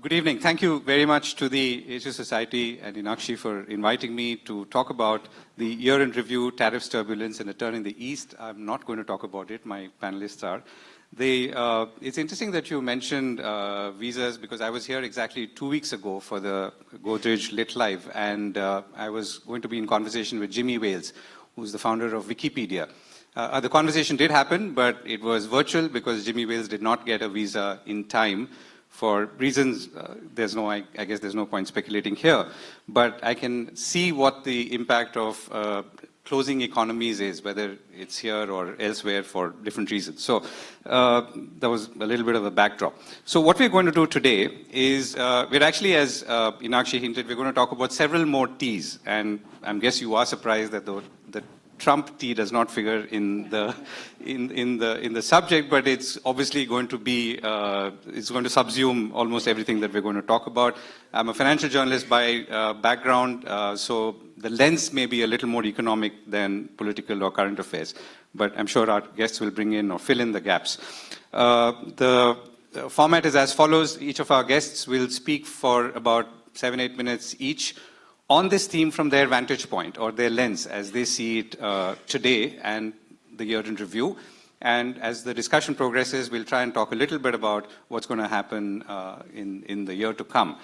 Good evening. Thank you very much to the Asia Society and Inakshi for inviting me to talk about the year in review, tariffs, turbulence, and a turn in the East. I'm not going to talk about it. My panelists are. It's interesting that you mentioned visas because I was here exactly 2 weeks ago for the Govindraj Lit Live, and I was going to be in conversation with Jimmy Wales, who's the founder of Wikipedia. The conversation did happen, but it was virtual because Jimmy Wales did not get a visa in time. For reasons, I guess there's no point speculating here, but I can see what the impact of closing economies is, whether it's here or elsewhere for different reasons. So that was a little bit of a backdrop. So what we're going to do today is, we're actually, as Inakshi hinted, we're going to talk about several more T's, and I guess you are surprised that the Trump T does not figure in the subject, but it's obviously going to be it's going to subsume almost everything that we're going to talk about. I'm a financial journalist by background, so the lens may be a little more economic than political or current affairs, but I'm sure our guests will bring in or fill in the gaps. The format is as follows. Each of our guests will speak for about 7-8 minutes each on this theme from their vantage point or their lens as they see it today and the year in review. And as the discussion progresses, we'll try and talk a little bit about what's going to happen in the year to come.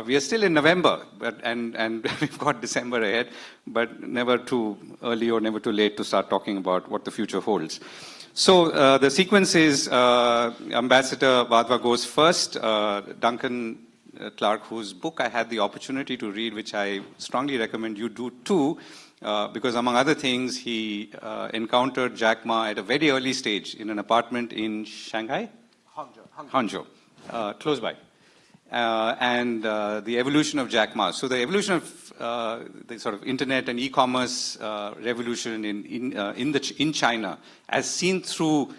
We are still in November, and we've got December ahead, but never too early or never too late to start talking about what the future holds. So the sequence is Ambassador Wadhwa goes first, Duncan Clark, whose book I had the opportunity to read, which I strongly recommend you do too, because among other things, he encountered Jack Ma at a very early stage in an apartment in Shanghai? Hangzhou, close by. And the evolution of Jack Ma. So the evolution of the sort of internet and e-commerce revolution in China, as seen through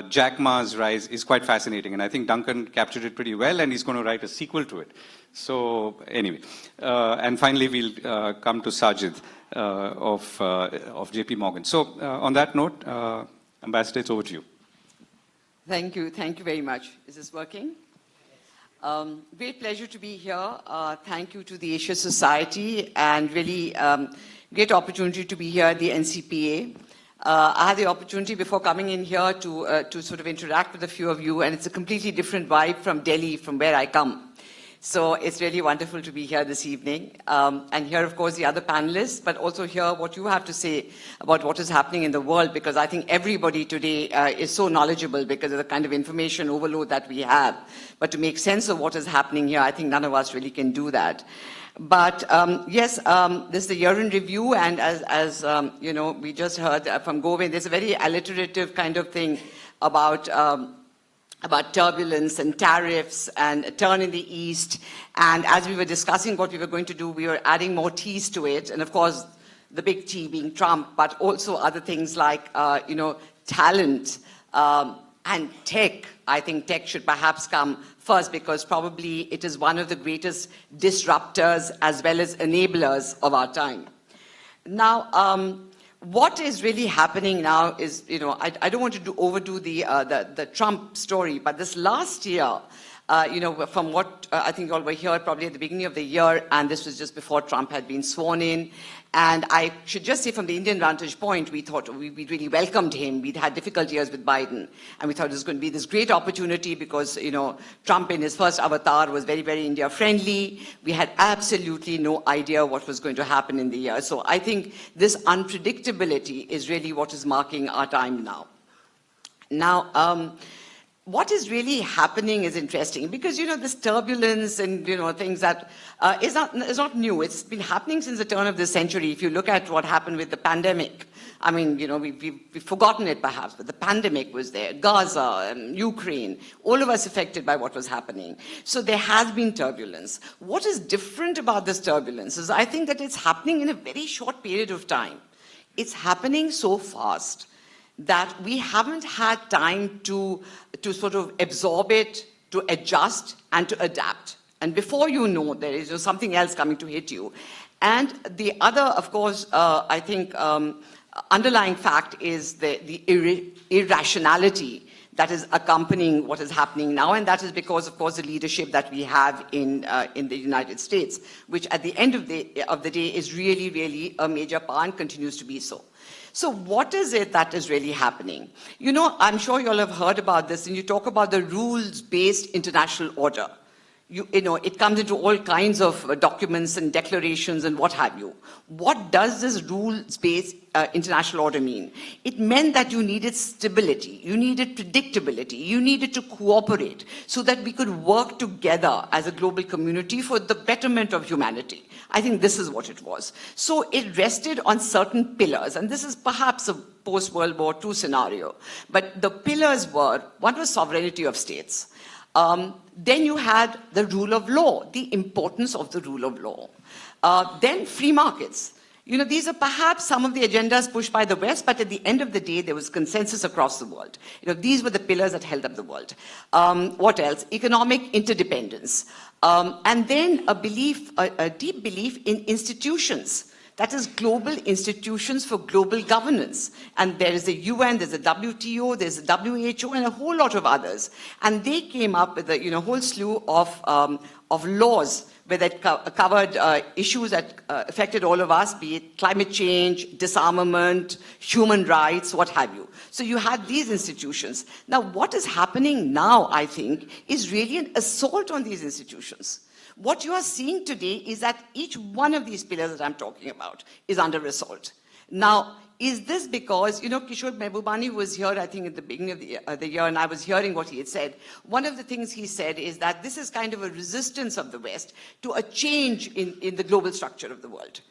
Jack Ma's rise, is quite fascinating, and I think Duncan captured it pretty well, and he's going to write a sequel to it. So anyway, and finally we'll come to Sajjid of JP Morgan. So on that note, Ambassador, it's over to you. Thank you very much. Is this working? Great pleasure to be here. Thank you to the Asia Society, and really great opportunity to be here at the NCPA. I had the opportunity before coming in here to sort of interact with a few of you, and it's a completely different vibe from Delhi, from where I come. So it's really wonderful to be here this evening, and hear, of course, the other panelists, but also hear what you have to say about what is happening in the world, because I think everybody today is so knowledgeable because of the kind of information overload that we have. But to make sense of what is happening here, I think none of us really can do that. But yes, this is the year in review, and as you know, we just heard from Govind, there's a very alliterative kind of thing about turbulence and tariffs and a turn in the East. And as we were discussing what we were going to do, we were adding more T's to it, and of course, the big T being Trump, but also other things like talent and tech. I think tech should perhaps come first, because probably it is one of the greatest disruptors as well as enablers of our time. Now, what is really happening now is, I don't want to overdo the Trump story, but this last year, from what I think you all were here probably at the beginning of the year, and this was just before Trump had been sworn in. And I should just say, from the Indian vantage point, we thought we really welcomed him. We'd had difficult years with Biden, and we thought it was going to be this great opportunity because, Trump in his first avatar was very, very India-friendly. We had absolutely no idea what was going to happen in the year. So I think this unpredictability is really what is marking our time now. Now, what is really happening is interesting because, this turbulence and, things that is not new. It's been happening since the turn of the century. If you look at what happened with the pandemic, I mean, we've forgotten it perhaps, but the pandemic was there, Gaza and Ukraine, all of us affected by what was happening. So there has been turbulence. What is different about this turbulence is I think that it's happening in a very short period of time. It's happening so fast that we haven't had time to sort of absorb it, to adjust, and to adapt. And before you know, there is something else coming to hit you. And the other, of course, I think, underlying fact is the irrationality that is accompanying what is happening now, and that is because, of course, the leadership that we have in the United States, which at the end of the day is really, really a major power and continues to be so. So what is it that is really happening? You know, I'm sure you all have heard about this, and you talk about the rules-based international order. You know, it comes into all kinds of documents and declarations and what have you. What does this rules-based international order mean? It meant that you needed stability, you needed predictability, you needed to cooperate so that we could work together as a global community for the betterment of humanity. I think this is what it was. So it rested on certain pillars, and this is perhaps a post-World War II scenario. But the pillars were, one was sovereignty of states. Then you had the rule of law, the importance of the rule of law. Then free markets. You know, these are perhaps some of the agendas pushed by the West, but at the end of the day, there was consensus across the world. You know, these were the pillars that held up the world. What else? Economic interdependence. And then a belief, a deep belief in institutions. That is global institutions for global governance. And there is the UN, there's the WTO, there's the WHO, and a whole lot of others. And they came up with a whole slew of laws where that covered issues that affected all of us, be it climate change, disarmament, human rights, what have you. So you had these institutions. Now, what is happening now, I think, is really an assault on these institutions. What you are seeing today is that each one of these pillars that I'm talking about is under assault. Now, is this because, you know, Kishore Mehbubani was here, I think, at the beginning of the year, and I was hearing what he had said. One of the things he said is that this is kind of a resistance of the West to a change in the global structure of the world.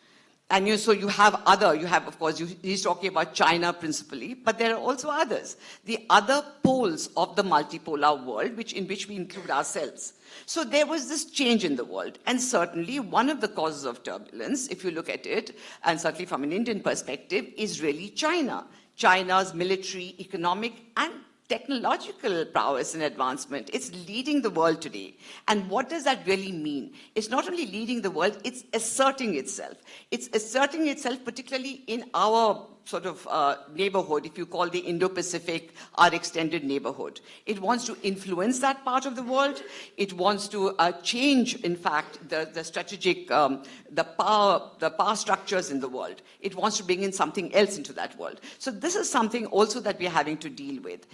And so you have, of course, he's talking about China principally, but there are also others. The other poles of the multipolar world, in which we include ourselves. So there was this change in the world. And certainly one of the causes of turbulence, if you look at it, and certainly from an Indian perspective, is really China. China's military, economic, and technological prowess and advancement. It's leading the world today. And what does that really mean? It's not only leading the world, it's asserting itself. It's asserting itself particularly in our sort of neighborhood, if you call the Indo-Pacific our extended neighborhood. It wants to influence that part of the world. It wants to change, in fact, the strategic, the power structures in the world. It wants to bring in something else into that world. So this is something also that we're having to deal with.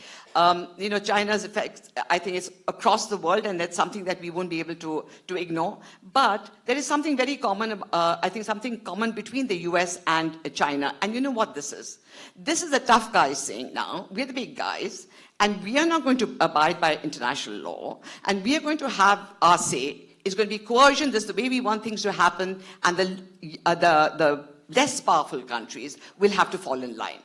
You know, China's effects, I think, is across the world, and that's something that we won't be able to ignore. But there is something very common, I think something common between the US and China. And you know what this is? This is the tough guys saying now, we're the big guys, and we are not going to abide by international law, and we are going to have our say. It's going to be coercion, this is the way we want things to happen, and the less powerful countries will have to fall in line.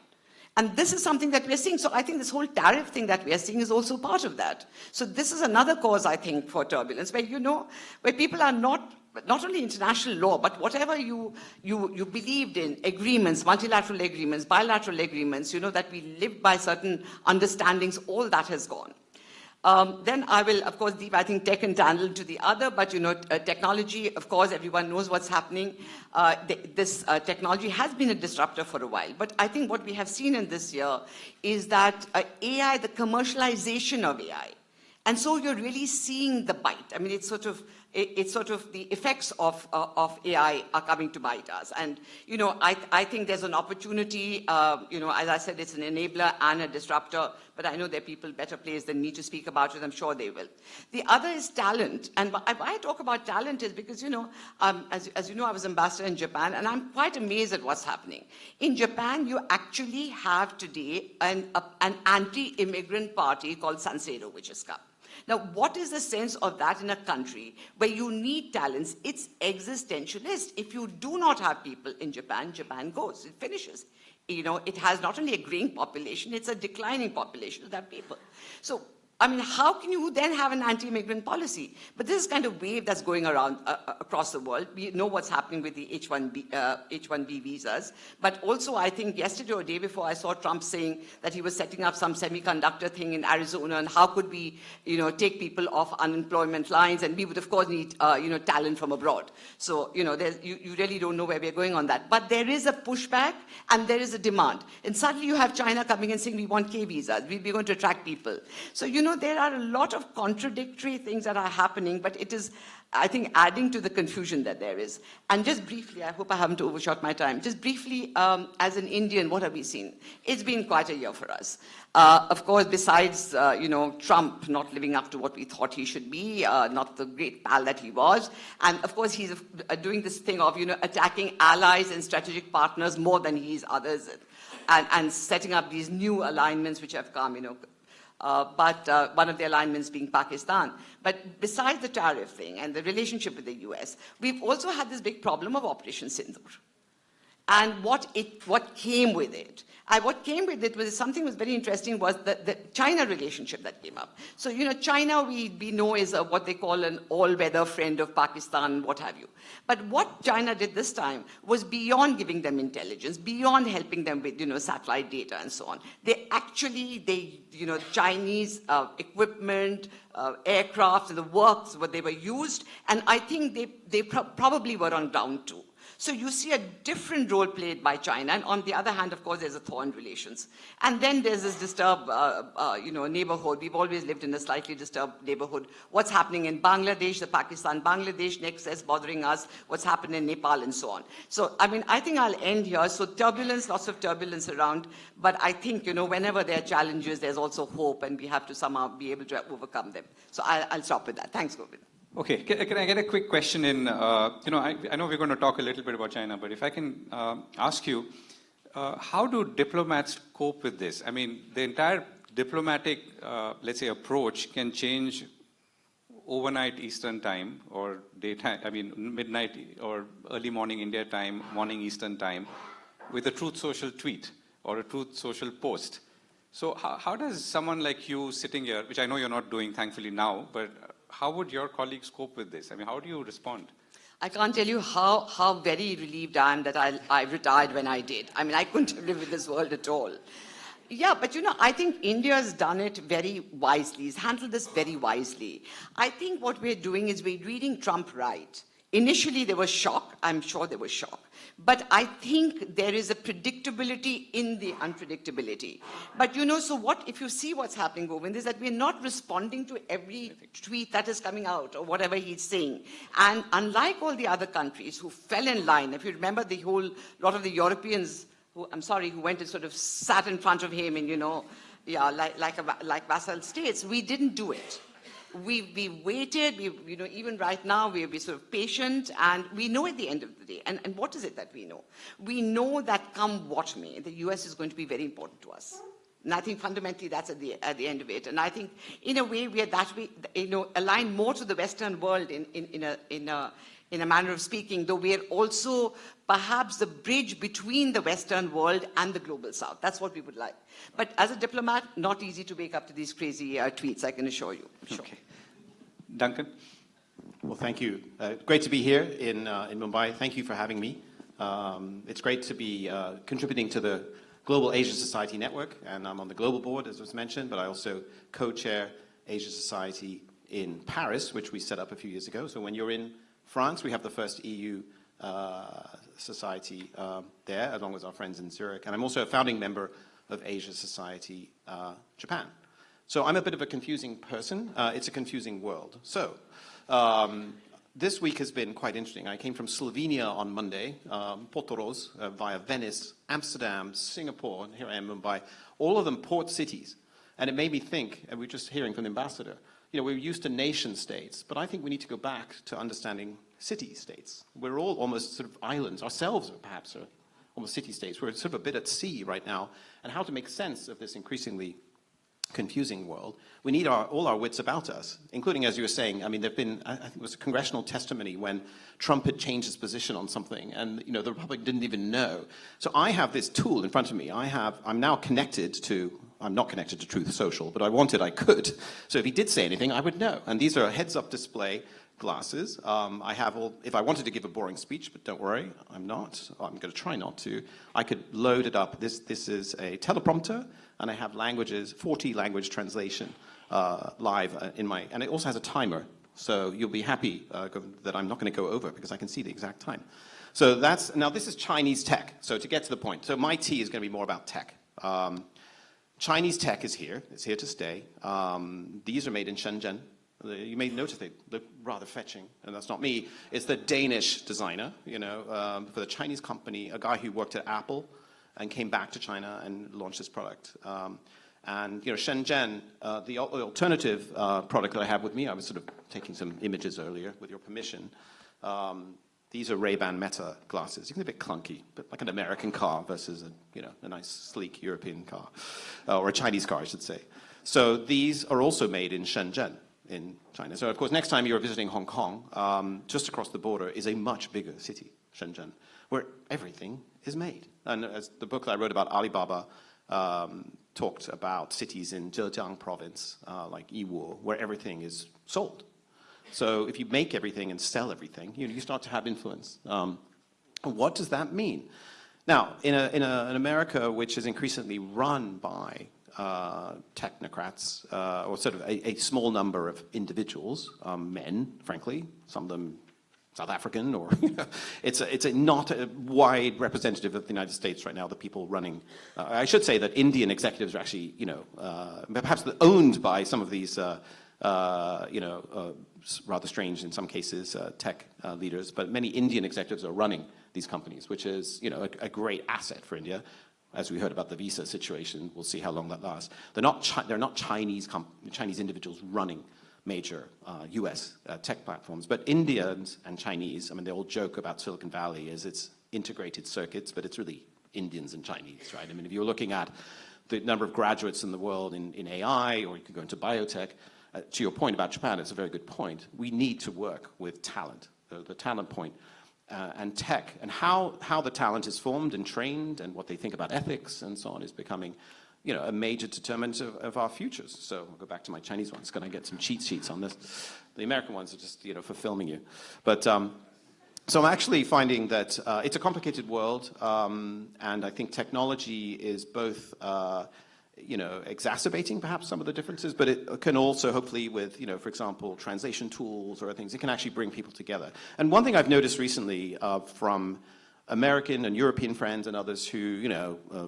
And this is something that we're seeing. So I think this whole tariff thing that we're seeing is also part of that. So this is another cause, I think, for turbulence, where, you know, where people are not only international law, but whatever you believed in, agreements, multilateral agreements, bilateral agreements, you know, that we live by certain understandings, all that has gone. Then I will, of course, Deepa, I think tech and tangent to the other, but, you know, technology, of course, everyone knows what's happening. This technology has been a disruptor for a while, but I think what we have seen in this year is that AI, the commercialization of AI, and so you're really seeing the bite. I mean, it's sort of the effects of AI are coming to bite us. And, you know, I think there's an opportunity, you know, as I said, it's an enabler and a disruptor, but I know there are people better placed than me to speak about it. I'm sure they will. The other is talent. And why I talk about talent is because, you know, as you know, I was ambassador in Japan, and I'm quite amazed at what's happening. In Japan, you actually have today an anti-immigrant party called Sanseido, which is come. Now, what is the sense of that in a country where you need talents? It's existentialist. If you do not have people in Japan, Japan goes, it finishes. You know, it has not only a growing population, it's a declining population of that people. So I mean, how can you then have an anti-immigrant policy? But this is kind of wave that's going around across the world. We know what's happening with the H-1B visas. But also, I think yesterday or day before, I saw Trump saying that he was setting up some semiconductor thing in Arizona, and how could we, take people off unemployment lines? And we would, of course, need, talent from abroad. So, you really don't know where we're going on that. But there is a pushback, and there is a demand. And suddenly you have China coming and saying, we want K visas. We're going to attract people. So, there are a lot of contradictory things that are happening, but it is, I think, adding to the confusion that there is. And just briefly, I hope I haven't overshot my time, just briefly, as an Indian, what have we seen? It's been quite a year for us. Of course, besides, Trump not living up to what we thought he should be, not the great pal that he was. And of course, he's doing this thing of, attacking allies and strategic partners more than he's others, and setting up these new alignments which have come, but one of the alignments being Pakistan. But besides the tariff thing and the relationship with the US, we've also had this big problem of Operation Sindoor. And what came with it. What came with it was something was very interesting was the China relationship that came up. So, China we know is what they call an all-weather friend of Pakistan, what have you. But what China did this time was beyond giving them intelligence, beyond helping them with, satellite data and so on. Chinese equipment, aircraft, and the works, what they were used, and I think they probably were on ground too. So you see a different role played by China, and on the other hand, of course, there's a thaw in relations. And then there's this disturbed, neighborhood. We've always lived in a slightly disturbed neighborhood. What's happening in Bangladesh, the Pakistan-Bangladesh nexus bothering us, what's happened in Nepal, and so on. So, I think I'll end here. So turbulence, lots of turbulence around, but I think, whenever there are challenges, there's also hope, and we have to somehow be able to overcome them. So I'll stop with that. Thanks, Govind. Okay, can I get a quick question in, I know we're going to talk a little bit about China, but if I can ask you, how do diplomats cope with this? I mean, the entire diplomatic, let's say, approach can change overnight Eastern time or daytime, midnight or early morning India time, morning Eastern time, with a Truth Social tweet or a Truth Social post. So how does someone like you sitting here, which I know you're not doing thankfully now, but how would your colleagues cope with this? How do you respond? I can't tell you how very relieved I am that I retired when I did. I couldn't have lived in this world at all. Yeah, but I think India's done it very wisely. It's handled this very wisely. I think what we're doing is we're reading Trump right. Initially, there was shock. I'm sure there was shock. But I think there is a predictability in the unpredictability. But so if you see what's happening, Govind, is that we're not responding to every tweet that is coming out or whatever he's saying. And unlike all the other countries who fell in line, if you remember the whole lot of the Europeans who went and sort of sat in front of him and, like vassal states, we didn't do it. We waited, even right now, we're sort of patient, and we know at the end of the day, and what is it that we know? We know that come what may, the US is going to be very important to us. And I think fundamentally that's at the end of it. And I think in a way we are that way, aligned more to the Western world in a manner of speaking, though we are also perhaps the bridge between the Western world and the global South. That's what we would like. But as a diplomat, not easy to wake up to these crazy tweets, I can assure you. Sure. Okay. Duncan? Well, thank you. Great to be here in Mumbai. Thank you for having me. It's great to be contributing to the Global Asia Society Network, and I'm on the global board, as was mentioned, but I also co-chair Asia Society in Paris, which we set up a few years ago. So when you're in France, we have the first EU society there, along with our friends in Zurich. And I'm also a founding member of Asia Society Japan. So I'm a bit of a confusing person. It's a confusing world. So this week has been quite interesting. I came from Slovenia on Monday, Portoroz, via Venice, Amsterdam, Singapore, and here I am, Mumbai, all of them port cities. And it made me think, and we're just hearing from the ambassador, we're used to nation states, but I think we need to go back to understanding city-states. We're all almost sort of islands. Ourselves, perhaps, are almost city-states. We're sort of a bit at sea right now, and how to make sense of this increasingly confusing world, we need all our wits about us, including, as you were saying, I mean, there've been, I think it was a congressional testimony when Trump had changed his position on something, and the Republic didn't even know. So I have this tool in front of me. I'm now connected to, I'm not connected to Truth Social, but I could. So if he did say anything, I would know. And these are heads-up display glasses. I have if I wanted to give a boring speech, but don't worry, I'm not. I'm going to try not to. I could load it up. This is a teleprompter, and I have 40 language translation live in my, and it also has a timer. So you'll be happy that I'm not going to go over because I can see the exact time. So now this is Chinese tech. So to get to the point, so my tea is going to be more about tech. Chinese tech is here. It's here to stay. These are made in Shenzhen. You may notice they look rather fetching, and that's not me. It's the Danish designer, for the Chinese company, a guy who worked at Apple and came back to China and launched this product. And Shenzhen, the alternative product that I have with me, I was sort of taking some images earlier with your permission. These are Ray-Ban Meta glasses. You can be a bit clunky, but like an American car versus a nice, sleek European car, or a Chinese car, I should say. So these are also made in Shenzhen, in China. So of course, next time you're visiting Hong Kong, just across the border is a much bigger city, Shenzhen, where everything is made. And as the book that I wrote about Alibaba talked about cities in Zhejiang province, like Yiwu, where everything is sold. So if you make everything and sell everything, you start to have influence. What does that mean? Now, in an America which is increasingly run by technocrats, or sort of a small number of individuals, men, frankly, some of them South African, or it's not a wide representative of the United States right now. The people running, I should say that Indian executives are actually, perhaps owned by some of these, rather strange in some cases, tech leaders. But many Indian executives are running these companies, which is, a great asset for India. As we heard about the visa situation, we'll see how long that lasts. They're not Chinese individuals running major US tech platforms. But Indians and Chinese, I mean, they all joke about Silicon Valley as its integrated circuits, but it's really Indians and Chinese, right? I mean, if you're looking at the number of graduates in the world in AI, or you could go into biotech, to your point about Japan, it's a very good point. We need to work with talent, the talent point, and tech, and how the talent is formed and trained, and what they think about ethics and so on is becoming a major determinant of our futures. So I'll go back to my Chinese ones. Going to get some cheat sheets on this. The American ones are just, for filming you. But so I'm actually finding that it's a complicated world, and I think technology is both, exacerbating perhaps some of the differences, but it can also hopefully with, for example, translation tools or things, it can actually bring people together. And one thing I've noticed recently from American and European friends and others who,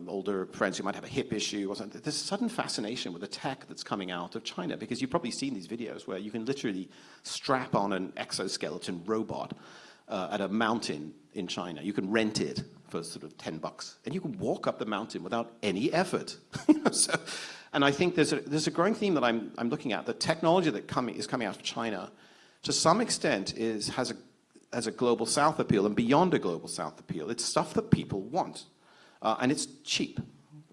older friends who might have a hip issue or something, there's a sudden fascination with the tech that's coming out of China, because you've probably seen these videos where you can literally strap on an exoskeleton robot at a mountain in China. You can rent it for sort of $10, and you can walk up the mountain without any effort. And I think there's a growing theme that I'm looking at. The technology that is coming out of China, to some extent, has a global South appeal, and beyond a global South appeal. It's stuff that people want, and it's cheap,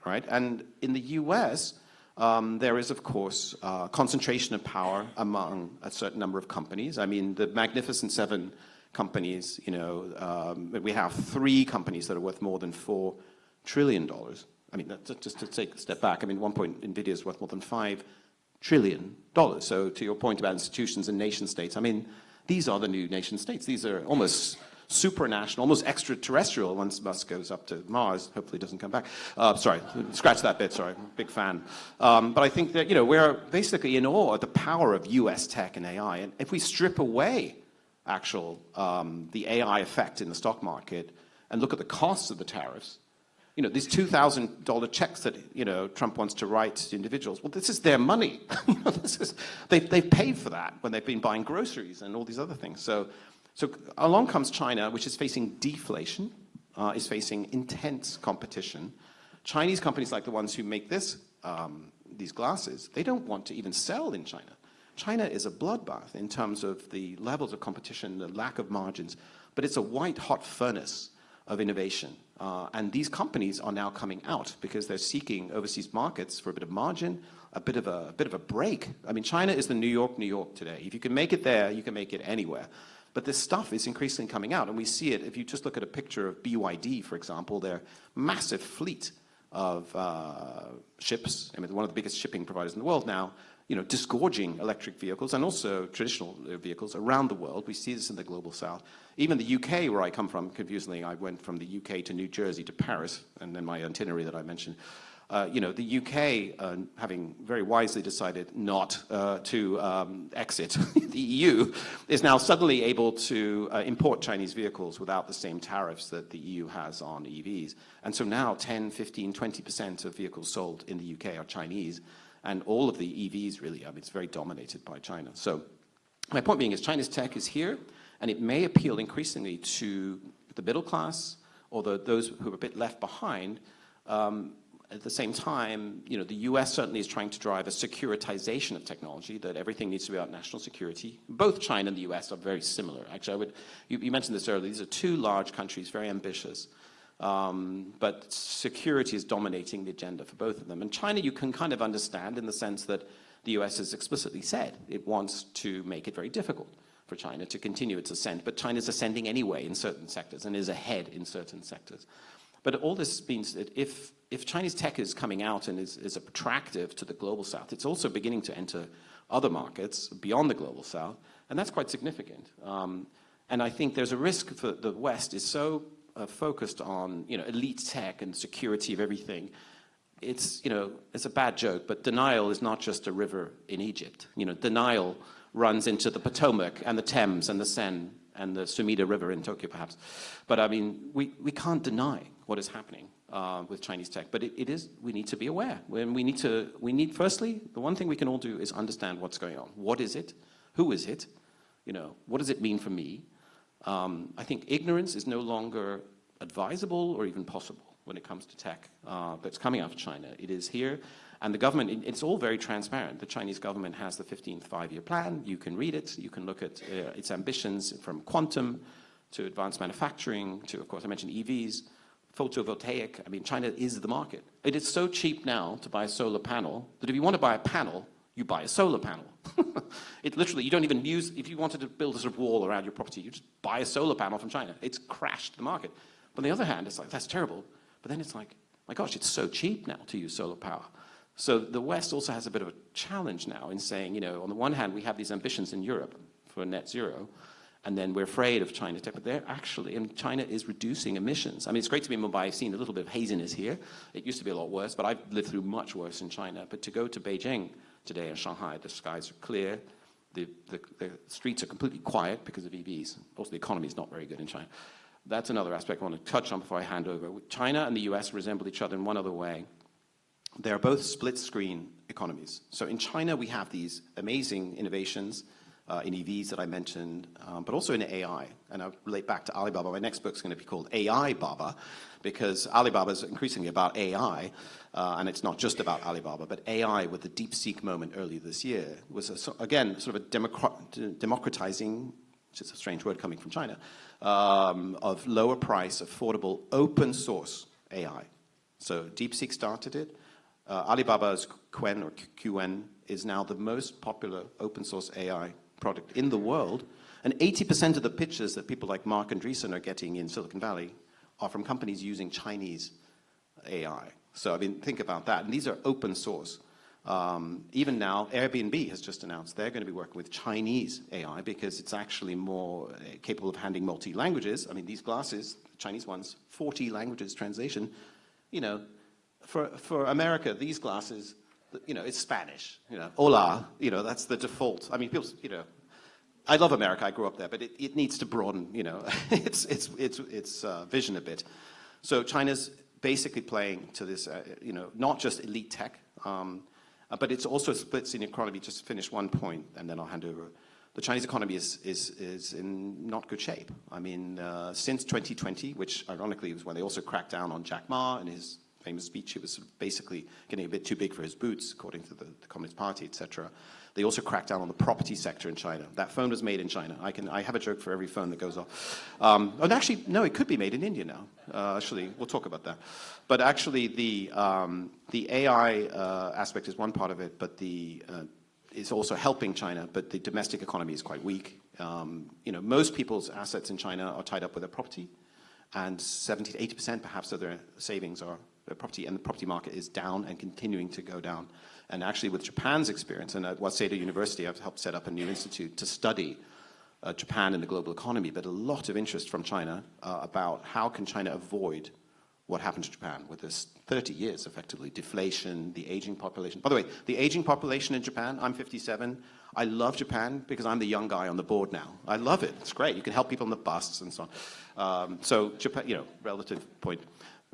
right? And in the US, there is, of course, concentration of power among a certain number of companies. I mean, the Magnificent Seven companies, we have 3 companies that are worth more than $4 trillion. I mean, just to take a step back, I mean, one point, NVIDIA is worth more than $5 trillion. So to your point about institutions and nation states, I mean, these are the new nation states. These are almost supranational, almost extraterrestrial once Musk goes up to Mars. Hopefully doesn't come back. Sorry, scratch that bit, sorry, big fan. But I think that, we're basically in awe at the power of US tech and AI. And if we strip away the AI effect in the stock market and look at the costs of the tariffs, these $2,000 checks that, Trump wants to write to individuals, well, this is their money. They've paid for that when they've been buying groceries and all these other things. So along comes China, which is facing deflation, is facing intense competition. Chinese companies like the ones who make these glasses, they don't want to even sell in China. China is a bloodbath in terms of the levels of competition, the lack of margins, but it's a white-hot furnace of innovation. And these companies are now coming out because they're seeking overseas markets for a bit of margin, a bit of a break. I mean, China is the New York today. If you can make it there, you can make it anywhere. But this stuff is increasingly coming out, and we see it. If you just look at a picture of BYD, for example, their massive fleet of ships, I mean, one of the biggest shipping providers in the world now, disgorging electric vehicles and also traditional vehicles around the world. We see this in the global south. Even the UK, where I come from, confusingly, I went from the UK to New Jersey to Paris, and then my itinerary that I mentioned. The UK, having very wisely decided not to exit the EU, is now suddenly able to import Chinese vehicles without the same tariffs that the EU has on EVs. And so now 10, 15, 20% of vehicles sold in the UK are Chinese, and all of the EVs really, I mean, it's very dominated by China. So my point being is China's tech is here, and it may appeal increasingly to the middle class or those who are a bit left behind. At the same time, the US certainly is trying to drive a securitization of technology, that everything needs to be about national security. Both China and the US are very similar. Actually, you mentioned this earlier, these are two large countries, very ambitious. But security is dominating the agenda for both of them. And China, you can kind of understand in the sense that the US has explicitly said it wants to make it very difficult for China to continue its ascent. But China's ascending anyway in certain sectors and is ahead in certain sectors. But all this means that if Chinese tech is coming out and is attractive to the global south, it's also beginning to enter other markets beyond the global south, and that's quite significant. And I think there's a risk for the West is so focused on elite tech and security of everything. It's a bad joke, but denial is not just a river in Egypt. Denial runs into the Potomac and the Thames and the Seine and the Sumida River in Tokyo, perhaps. But I mean, we can't deny what is happening with Chinese tech. But we need to be aware. Firstly, the one thing we can all do is understand what's going on. What is it? Who is it? What does it mean for me? I think ignorance is no longer advisable or even possible when it comes to tech that's coming out of China. It is here. And the government, it's all very transparent. The Chinese government has the 15th five-year plan. You can read it. You can look at its ambitions from quantum to advanced manufacturing to, of course, I mentioned EVs, photovoltaic. I mean, China is the market. It is so cheap now to buy a solar panel that if you want to buy a panel, you buy a solar panel. It literally, you don't even use, if you wanted to build a sort of wall around your property, you just buy a solar panel from China. It's crashed the market. But on the other hand, it's like, that's terrible. But then it's like, my gosh, it's so cheap now to use solar power. So the West also has a bit of a challenge now in saying, on the one hand, we have these ambitions in Europe for net zero, and then we're afraid of China's tech, but and China is reducing emissions. I mean, it's great to be in Mumbai. I've seen a little bit of haziness here. It used to be a lot worse, but I've lived through much worse in China. But to go to Beijing today and Shanghai, the skies are clear. The streets are completely quiet because of EVs. Also, the economy is not very good in China. That's another aspect I want to touch on before I hand over. China and the US resemble each other in one other way. They're both split-screen economies. So in China, we have these amazing innovations in EVs that I mentioned, but also in AI. And I'll relate back to Alibaba. My next book's going to be called AI Baba, because Alibaba is increasingly about AI, and it's not just about Alibaba, but AI with the DeepSeek moment earlier this year was, again, sort of a democratizing, which is a strange word coming from China, of lower price, affordable, open source AI. So DeepSeek started it. Alibaba's Qwen or Qwen is now the most popular open source AI product in the world. And 80% of the pitches that people like Mark Andreessen are getting in Silicon Valley are from companies using Chinese AI. So, I mean, think about that. And these are open source. Even now, Airbnb has just announced they're going to be working with Chinese AI because it's actually more capable of handling multi-languages. I mean, these glasses, the Chinese ones, 40 languages translation, For America, these glasses, it's Spanish, hola, that's the default. I mean, people, I love America, I grew up there, but it needs to broaden, its vision a bit. So China's basically playing to this, not just elite tech, but it's also splits in the economy. Just finish one point, and then I'll hand over. The Chinese economy is in not good shape. I mean, since 2020, which ironically was when they also cracked down on Jack Ma and his famous speech, he was basically getting a bit too big for his boots, according to the Communist Party, etc. They also cracked down on the property sector in China. That phone was made in China. I have a joke for every phone that goes off. And actually, no, it could be made in India now. Actually, we'll talk about that. But actually, the AI aspect is one part of it, but it's also helping China, but the domestic economy is quite weak. Most people's assets in China are tied up with their property, and 70 to 80% perhaps of their savings are their property, and the property market is down and continuing to go down. And actually with Japan's experience, and at Waseda University, I've helped set up a new institute to study Japan and the global economy, but a lot of interest from China about how can China avoid what happened to Japan with this 30 years, effectively, deflation, the aging population. By the way, the aging population in Japan, I'm 57. I love Japan because I'm the young guy on the board now. I love it. It's great. You can help people on the bus and so on. So Japan, relative point.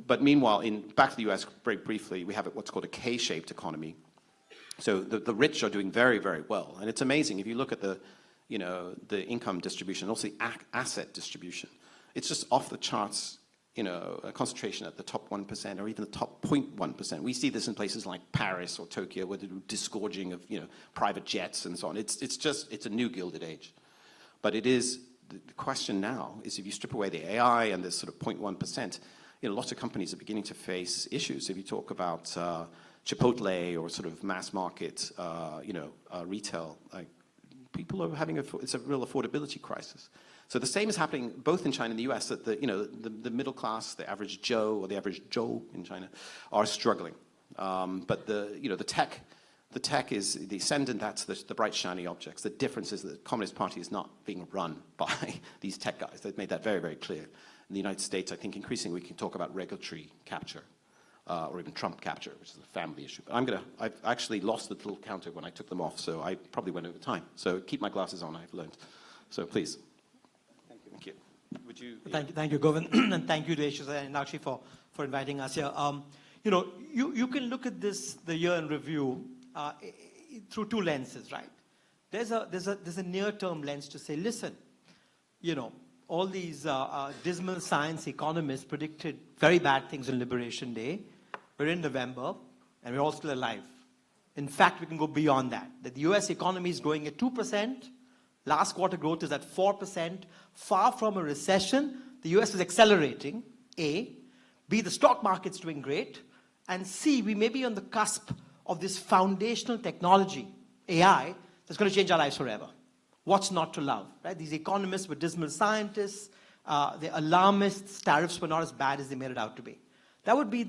But meanwhile, back to the US, very briefly, we have what's called a K-shaped economy. So the rich are doing very, very well. And it's amazing. If you look at the income distribution, also the asset distribution, it's just off the charts, a concentration at the top 1% or even the top 0.1%. We see this in places like Paris or Tokyo where they do disgorging of, private jets and so on. It's a new Gilded Age. But it is, the question now is if you strip away the AI and this sort of 0.1%, lots of companies are beginning to face issues. If you talk about Chipotle or sort of mass market, retail, like people are having it's a real affordability crisis. So the same is happening both in China and the US, that the middle class, the average Joe or the average Joe in China are struggling. But the tech is the ascendant, that's the bright shiny objects. The difference is that the Communist Party is not being run by these tech guys. They've made that very, very clear. In the United States, I think increasingly we can talk about regulatory capture. Or even Trump capture, which is a family issue. But I've actually lost the little counter when I took them off, so I probably went over time. So keep my glasses on, I've learned. So please. Thank you. Would you? Thank you, Govind, and thank you to Ashish and Nakshi for inviting us here. You can look at the year in review, through two lenses, right? There's a near-term lens to say, listen, all these dismal science economists predicted very bad things on Liberation Day. We're in November, and we're all still alive. In fact, we can go beyond that. The US economy is growing at 2%. Last quarter growth is at 4%. Far from a recession, the US is accelerating, A. B, the stock market's doing great. And C, we may be on the cusp of this foundational technology, AI, that's going to change our lives forever. What's not to love, right? These economists were dismal scientists. The alarmists, tariffs were not as bad as they made it out to be. That would be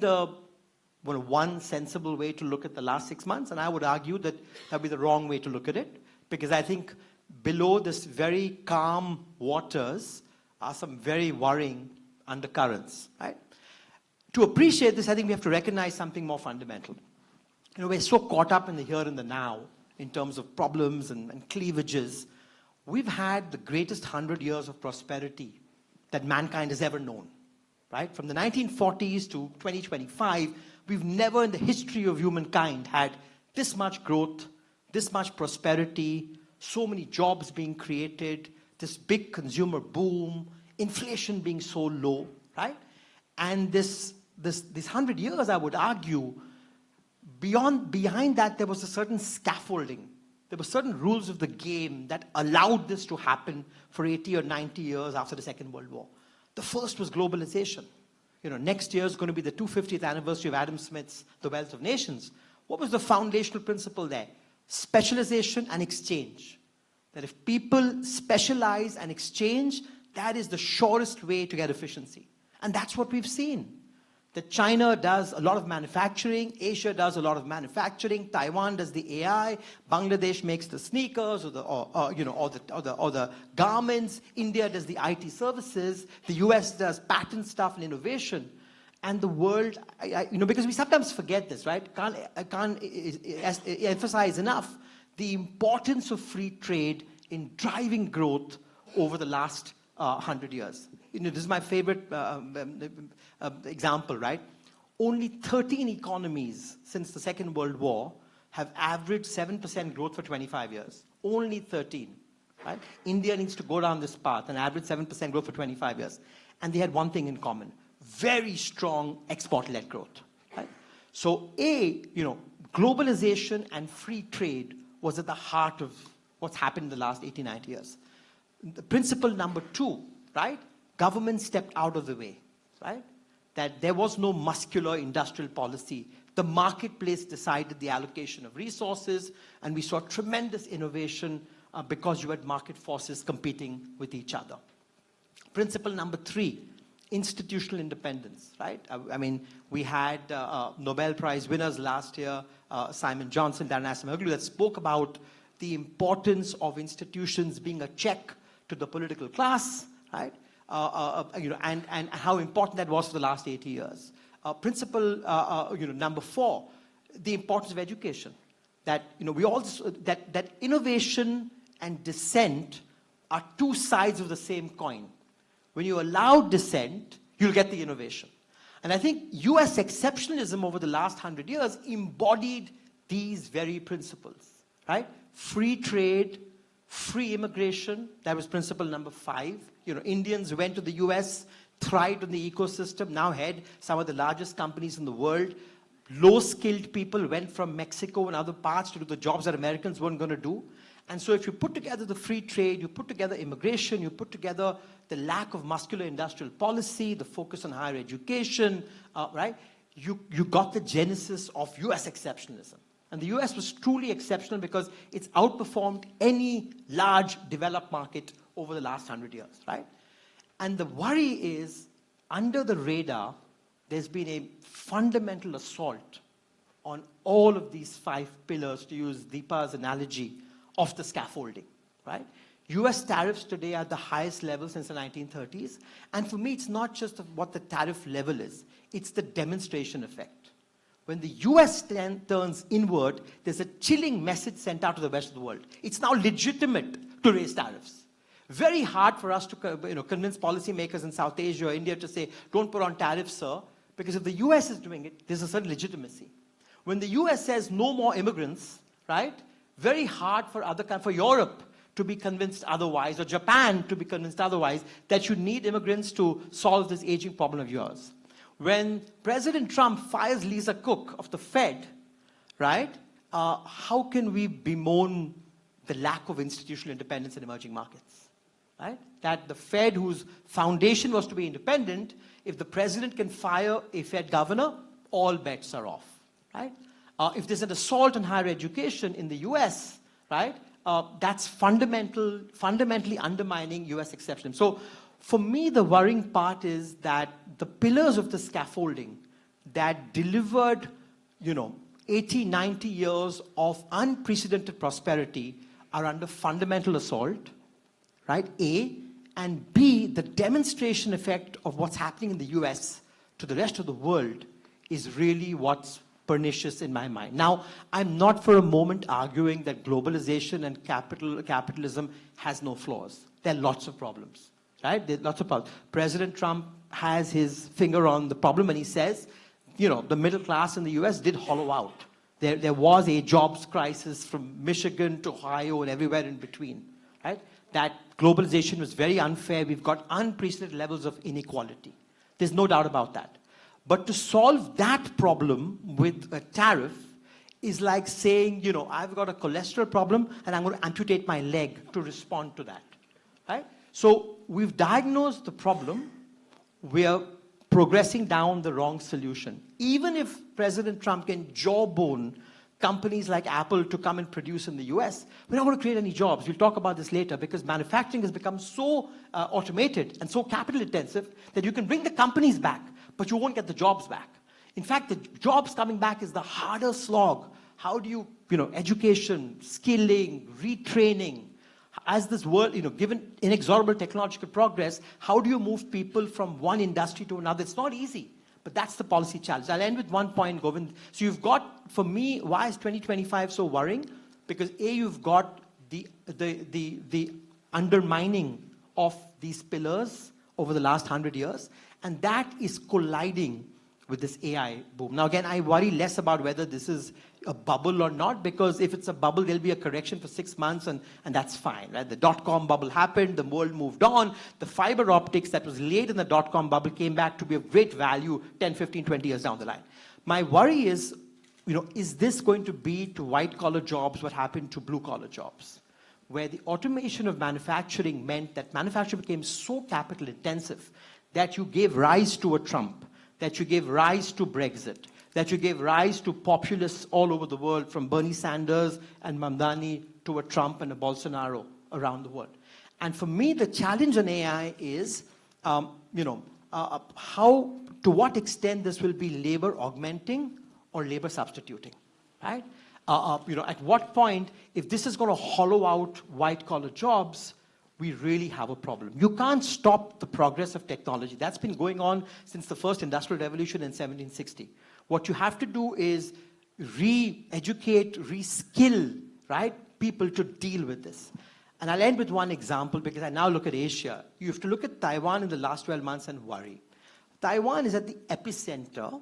one sensible way to look at the last 6 months, and I would argue that that would be the wrong way to look at it, because I think below this very calm waters are some very worrying undercurrents, right? To appreciate this, I think we have to recognize something more fundamental. We're so caught up in the here and the now in terms of problems and cleavages. We've had the greatest 100 years of prosperity that mankind has ever known, right? From the 1940s to 2025, we've never in the history of humankind had this much growth, this much prosperity, so many jobs being created, this big consumer boom, inflation being so low, right? And this 100 years, I would argue, behind that, there was a certain scaffolding. There were certain rules of the game that allowed this to happen for 80 or 90 years after the Second World War. The first was globalization. Next year is going to be the 250th anniversary of Adam Smith's The Wealth of Nations. What was the foundational principle there? Specialization and exchange. That if people specialize and exchange, that is the surest way to get efficiency. And that's what we've seen. That China does a lot of manufacturing, Asia does a lot of manufacturing, Taiwan does the AI, Bangladesh makes the sneakers or the garments, India does the IT services, the US does patent stuff and innovation, and the world, because we sometimes forget this, right? I can't emphasize enough the importance of free trade in driving growth over the last 100 years. This is my favorite example, right? Only 13 economies since the Second World War have averaged 7% growth for 25 years. Only 13, right? India needs to go down this path and average 7% growth for 25 years. And they had one thing in common, very strong export-led growth, right? So globalization and free trade was at the heart of what's happened in the last 80, 90 years. The principle number 2, right? Government stepped out of the way, right? That there was no muscular industrial policy. The marketplace decided the allocation of resources, and we saw tremendous innovation because you had market forces competing with each other. Principle number 3, institutional independence, right? I mean, we had Nobel Prize winners last year, Simon Johnson, Darren Acemoglu, that spoke about the importance of institutions being a check to the political class, right? And how important that was for the last 80 years. Principle number 4, the importance of education. That we also that innovation and dissent are 2 sides of the same coin. When you allow dissent, you'll get the innovation. And I think US exceptionalism over the last 100 years embodied these very principles, right? Free trade, free immigration, that was principle number 5. Indians went to the US, thrived in the ecosystem, now head some of the largest companies in the world. Low-skilled people went from Mexico and other parts to do the jobs that Americans weren't going to do. And so if you put together the free trade, you put together immigration, you put together the lack of muscular industrial policy, the focus on higher education, right? You got the genesis of US exceptionalism. And the US was truly exceptional because it's outperformed any large developed market over the last 100 years, right? And the worry is, under the radar, there's been a fundamental assault on all of these 5 pillars, to use Deepa's analogy, of the scaffolding, right? US tariffs today are the highest level since the 1930s. And for me, it's not just what the tariff level is. It's the demonstration effect. When the US turns inward, there's a chilling message sent out to the rest of the world. It's now legitimate to raise tariffs. Very hard for us to convince policymakers in South Asia or India to say, don't put on tariffs, sir, because if the US is doing it, there's a certain legitimacy. When the US says no more immigrants, right, very hard for Europe to be convinced otherwise, or Japan to be convinced otherwise, that you need immigrants to solve this aging problem of yours. When President Trump fires Lisa Cook of the Fed, right, how can we bemoan the lack of institutional independence in emerging markets? Right? That the Fed, whose foundation was to be independent, if the president can fire a Fed governor, all bets are off. Right? If there's an assault on higher education in the US, right, that's fundamentally undermining US exceptionalism. So for me, the worrying part is that the pillars of the scaffolding that delivered, 80, 90 years of unprecedented prosperity are under fundamental assault, right? A, and B, the demonstration effect of what's happening in the US to the rest of the world is really what's pernicious in my mind. Now, I'm not for a moment arguing that globalization and capitalism has no flaws. There are lots of problems, right? There are lots of problems. President Trump has his finger on the problem and he says, the middle class in the US did hollow out. There was a jobs crisis from Michigan to Ohio and everywhere in between, right? That globalization was very unfair. We've got unprecedented levels of inequality. There's no doubt about that. But to solve that problem with a tariff is like saying, I've got a cholesterol problem and I'm going to amputate my leg to respond to that, right? So we've diagnosed the problem. We're progressing down the wrong solution. Even if President Trump can jawbone companies like Apple to come and produce in the US, we're not going to create any jobs. We'll talk about this later because manufacturing has become so automated and so capital intensive that you can bring the companies back, but you won't get the jobs back. In fact, the jobs coming back is the harder slog. How do you, education, skilling, retraining, as this world, given inexorable technological progress, how do you move people from one industry to another? It's not easy, but that's the policy challenge. I'll end with one point, Govind. So you've got, for me, why is 2025 so worrying? Because A, you've got the undermining of these pillars over the last 100 years, and that is colliding with this AI boom. Now, again, I worry less about whether this is a bubble or not, because if it's a bubble, there'll be a correction for 6 months, and that's fine, right? The dot-com bubble happened, the world moved on, the fiber optics that was laid in the dot-com bubble came back to be of great value 10, 15, 20 years down the line. My worry is is this going to be to white-collar jobs what happened to blue-collar jobs? Where the automation of manufacturing meant that manufacturing became so capital-intensive that you gave rise to a Trump, that you gave rise to Brexit, that you gave rise to populists all over the world, from Bernie Sanders and Mamdani to a Trump and a Bolsonaro around the world. And for me, the challenge on AI is, to what extent this will be labor augmenting or labor substituting, right? At what point, if this is going to hollow out white-collar jobs, we really have a problem. You can't stop the progress of technology. That's been going on since the first industrial revolution in 1760. What you have to do is re-educate, re-skill, right, people to deal with this. And I'll end with one example, because I now look at Asia. You have to look at Taiwan in the last 12 months and worry. Taiwan is at the epicenter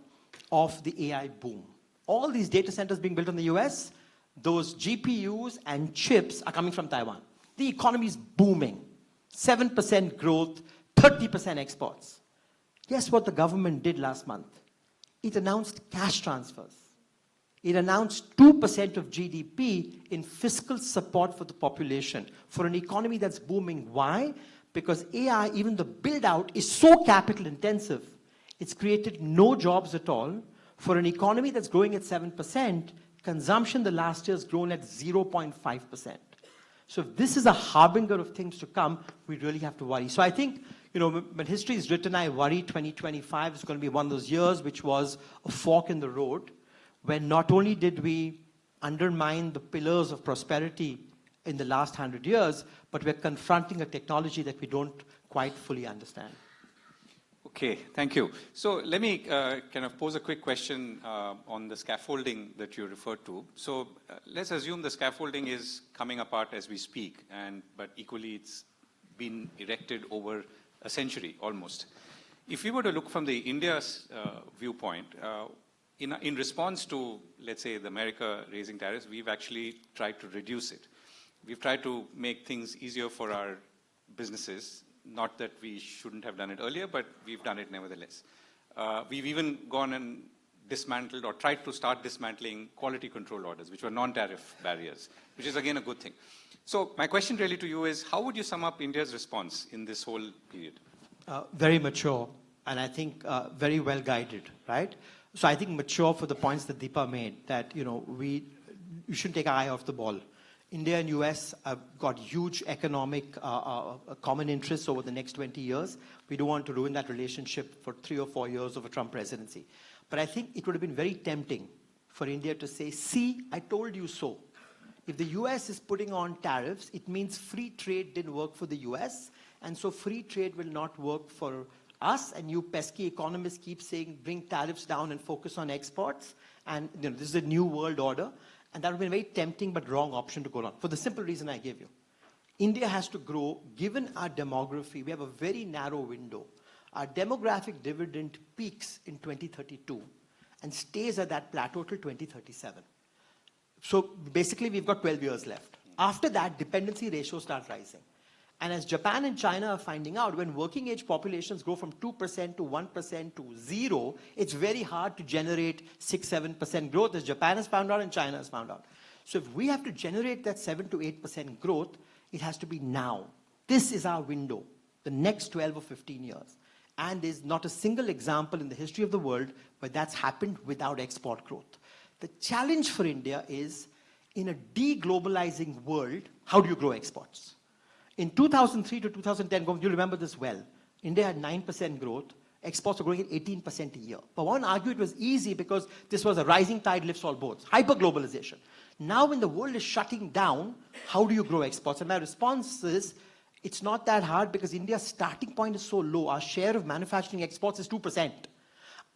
of the AI boom. All these data centers being built in the US, those GPUs and chips are coming from Taiwan. The economy is booming. 7% growth, 30% exports. Guess what the government did last month? It announced cash transfers. It announced 2% of GDP in fiscal support for the population, for an economy that's booming. Why? Because AI, even the build-out, is so capital intensive, it's created no jobs at all. For an economy that's growing at 7%, consumption the last year has grown at 0.5%. So if this is a harbinger of things to come, we really have to worry. So I think, when history is written, I worry 2025 is going to be one of those years which was a fork in the road, when not only did we undermine the pillars of prosperity in the last 100 years, but we're confronting a technology that we don't quite fully understand. Okay, thank you. So let me kind of pose a quick question on the scaffolding that you referred to. So let's assume the scaffolding is coming apart as we speak, but equally it's been erected over a century almost. If we were to look from the India's viewpoint, in response to, let's say, the America raising tariffs, we've actually tried to reduce it. We've tried to make things easier for our businesses. Not that we shouldn't have done it earlier, but we've done it nevertheless. We've even gone and dismantled or tried to start dismantling quality control orders, which were non-tariff barriers, which is again a good thing. So my question really to you is, how would you sum up India's response in this whole period? Very mature, and I think very well guided, right? So I think mature for the points that Deepa made, that we shouldn't take our eye off the ball. India and US have got huge economic common interests over the next 20 years. We don't want to ruin that relationship for 3 or 4 years of a Trump presidency. But I think it would have been very tempting for India to say, see, I told you so. If the US is putting on tariffs, it means free trade didn't work for the US, and so free trade will not work for us, and you pesky economists keep saying, bring tariffs down and focus on exports, and this is a new world order. And that would be a very tempting but wrong option to go on, for the simple reason I gave you. India has to grow. Given our demography, we have a very narrow window. Our demographic dividend peaks in 2032 and stays at that plateau till 2037. So basically, we've got 12 years left. After that, dependency ratios start rising. And as Japan and China are finding out, when working age populations go from 2% to 1% to 0, it's very hard to generate 6-7% growth, as Japan has found out and China has found out. So if we have to generate that 7 to 8% growth, it has to be now. This is our window, the next 12 or 15 years. And there's not a single example in the history of the world where that's happened without export growth. The challenge for India is, in a deglobalizing world, how do you grow exports? In 2003 to 2010, you remember this well, India had 9% growth. Exports were growing at 18% a year. But one argued it was easy because this was a rising tide lifts all boats, hyper-globalization. Now when the world is shutting down, how do you grow exports? And my response is, it's not that hard because India's starting point is so low. Our share of manufacturing exports is 2%.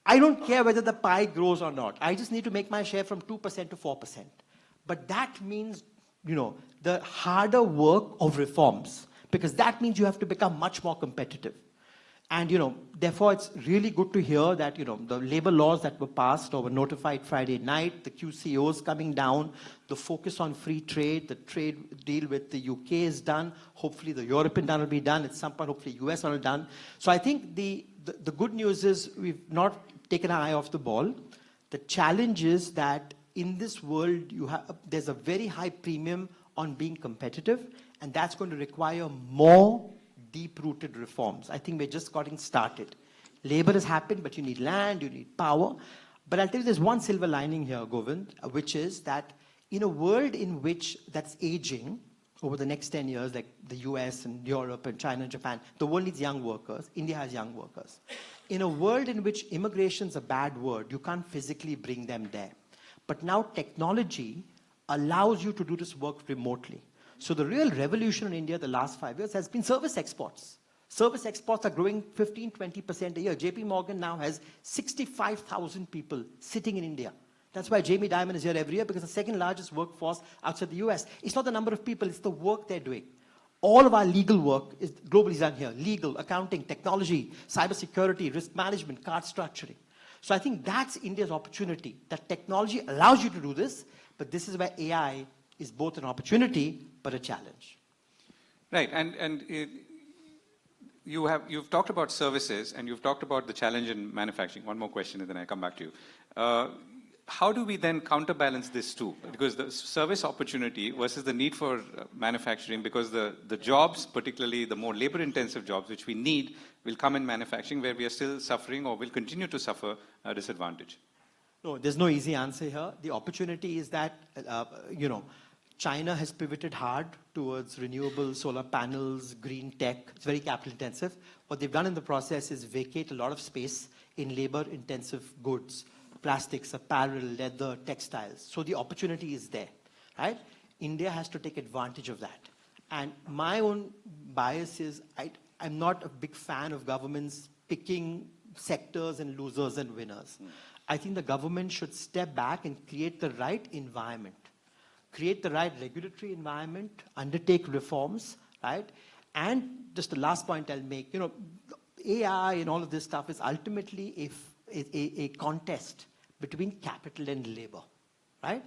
I don't care whether the pie grows or not. I just need to make my share from 2% to 4%. But that means the harder work of reforms, because that means you have to become much more competitive. And, therefore, it's really good to hear that, the labor laws that were passed or were notified Friday night, the QCOs coming down, the focus on free trade, the trade deal with the UK is done. Hopefully, the European done will be done. At some point, hopefully, US will be done. So I think the good news is we've not taken our eye off the ball. The challenge is that in this world, there's a very high premium on being competitive, and that's going to require more deep-rooted reforms. I think we're just getting started. Labor has happened, but you need land, you need power. But I'll tell you, there's one silver lining here, Govind, which is that in a world in which that's aging over the next 10 years, like the US and Europe and China and Japan, the world needs young workers. India has young workers. In a world in which immigration's a bad word, you can't physically bring them there. But now technology allows you to do this work remotely. So the real revolution in India the last 5 years has been service exports. Service exports are growing 15, 20% a year. JP Morgan now has 65,000 people sitting in India. That's why Jamie Dimon is here every year, because the second largest workforce outside the US. It's not the number of people, it's the work they're doing. All of our legal work is globally done here. Legal, accounting, technology, cybersecurity, risk management, card structuring. So I think that's India's opportunity, that technology allows you to do this, but this is where AI is both an opportunity, but a challenge. Right, and you've talked about services, and you've talked about the challenge in manufacturing. One more question, and then I come back to you. How do we then counterbalance this too? Because the service opportunity versus the need for manufacturing, because the jobs, particularly the more labor-intensive jobs which we need, will come in manufacturing, where we are still suffering or will continue to suffer a disadvantage. No, there's no easy answer here. The opportunity is that, China has pivoted hard towards renewable solar panels, green tech. It's very capital intensive. What they've done in the process is vacate a lot of space in labor-intensive goods. Plastics, apparel, leather, textiles. So the opportunity is there, right? India has to take advantage of that. And my own bias is I'm not a big fan of governments picking sectors and losers and winners. I think the government should step back and create the right environment, create the right regulatory environment, undertake reforms, right? And just the last point I'll make, AI and all of this stuff is ultimately a contest between capital and labor, right?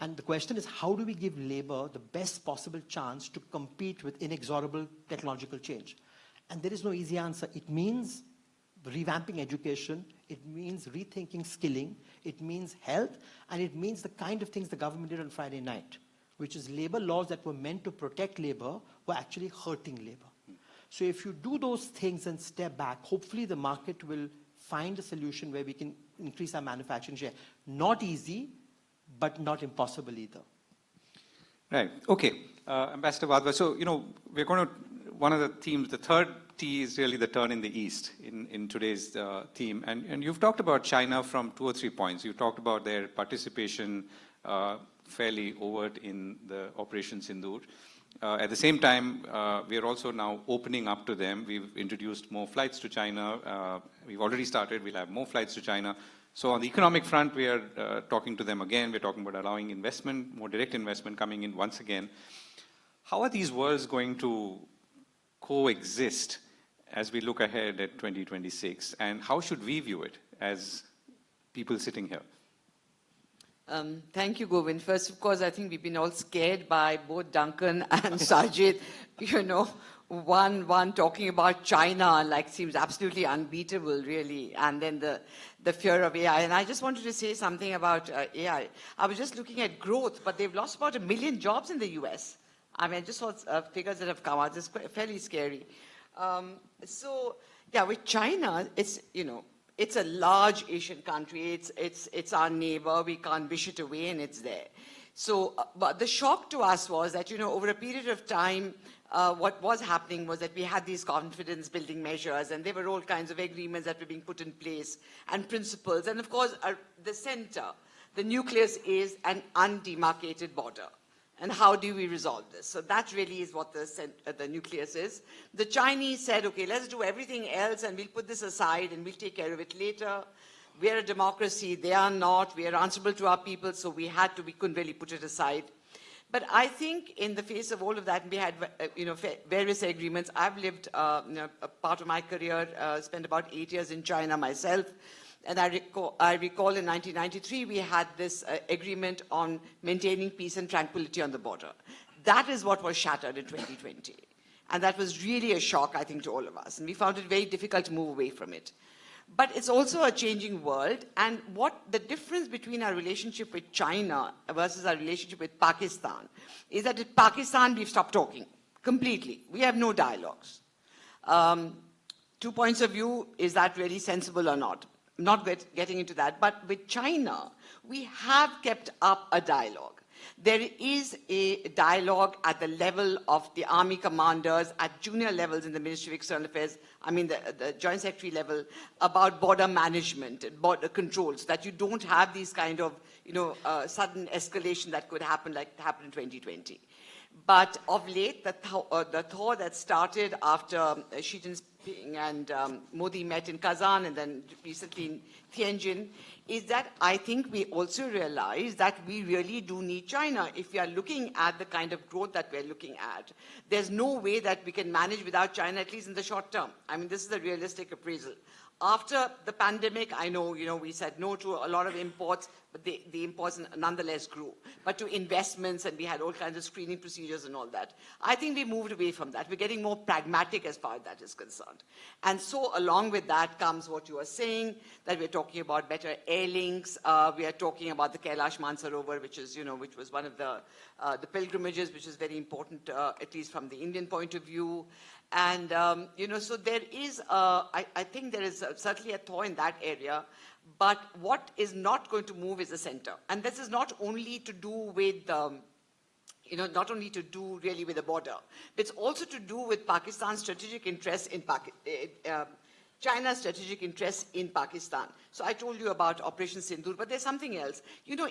And the question is, how do we give labor the best possible chance to compete with inexorable technological change? And there is no easy answer. It means revamping education, it means rethinking skilling, it means health, and it means the kind of things the government did on Friday night, which is labor laws that were meant to protect labor were actually hurting labor. So if you do those things and step back, hopefully the market will find a solution where we can increase our manufacturing share. Not easy, but not impossible either. Right. Okay. Ambassador Wadhwa, so, we're going to, one of the themes, the third T is really the turn in the East in today's theme. And you've talked about China from 2 or 3 points. You talked about their participation fairly overt in the Operation Sindoor. At the same time, we are also now opening up to them. We've introduced more flights to China. We've already started. We'll have more flights to China. So on the economic front, we are talking to them again. We're talking about allowing investment, more direct investment coming in once again. How are these worlds going to coexist as we look ahead at 2026? And how should we view it as people sitting here? Thank you, Govind. First, of course, I think we've been all scared by both Duncan and Sajjid. One talking about China seems absolutely unbeatable, really, and then the fear of AI. And I just wanted to say something about AI. I was just looking at growth, but they've lost about 1 million jobs in the US. I mean, I just saw figures that have come out. It's fairly scary. With China, it's a large Asian country. It's our neighbor. We can't wish it away, and it's there. So, but the shock to us was that, over a period of time, what was happening was that we had these confidence-building measures, and there were all kinds of agreements that were being put in place, and principles. And of course, the center, the nucleus is an undemarcated border. And how do we resolve this? So that really is what the nucleus is. The Chinese said, okay, let's do everything else, and we'll put this aside, and we'll take care of it later. We're a democracy. They are not. We are answerable to our people, so we couldn't really put it aside. But I think in the face of all of that, we had, various agreements. I've lived a part of my career, spent about 8 years in China myself. And I recall in 1993, we had this agreement on maintaining peace and tranquility on the border. That is what was shattered in 2020. And that was really a shock, I think, to all of us. And we found it very difficult to move away from it. But it's also a changing world. And what the difference between our relationship with China versus our relationship with Pakistan is that with Pakistan, we've stopped talking completely. We have no dialogues. 2 points of view, is that really sensible or not? I'm not getting into that. But with China, we have kept up a dialogue. There is a dialogue at the level of the army commanders, at junior levels in the Ministry of External Affairs, I mean the Joint Secretary level, about border management and border controls, that you don't have these kind of, sudden escalation that could happen like it happened in 2020. But of late, the thaw that started after Xi Jinping and Modi met in Kazan and then recently in Tianjin, is that I think we also realize that we really do need China. If we are looking at the kind of growth that we're looking at, there's no way that we can manage without China, at least in the short term. I mean, this is a realistic appraisal. After the pandemic, I know, we said no to a lot of imports, but the imports nonetheless grew. But to investments, and we had all kinds of screening procedures and all that. I think we moved away from that. We're getting more pragmatic as far as that is concerned. And so along with that comes what you are saying, that we're talking about better air links. We are talking about the Kailash Mansarovar, which is, which was one of the pilgrimages, which is very important, at least from the Indian point of view. And, so there is, I think there is certainly a thaw in that area, but what is not going to move is the center. And this is not only to do with, not only to do really with the border, it's also to do with Pakistan's strategic interests in China's strategic interests in Pakistan. So I told you about Operation Sindoor, but there's something else.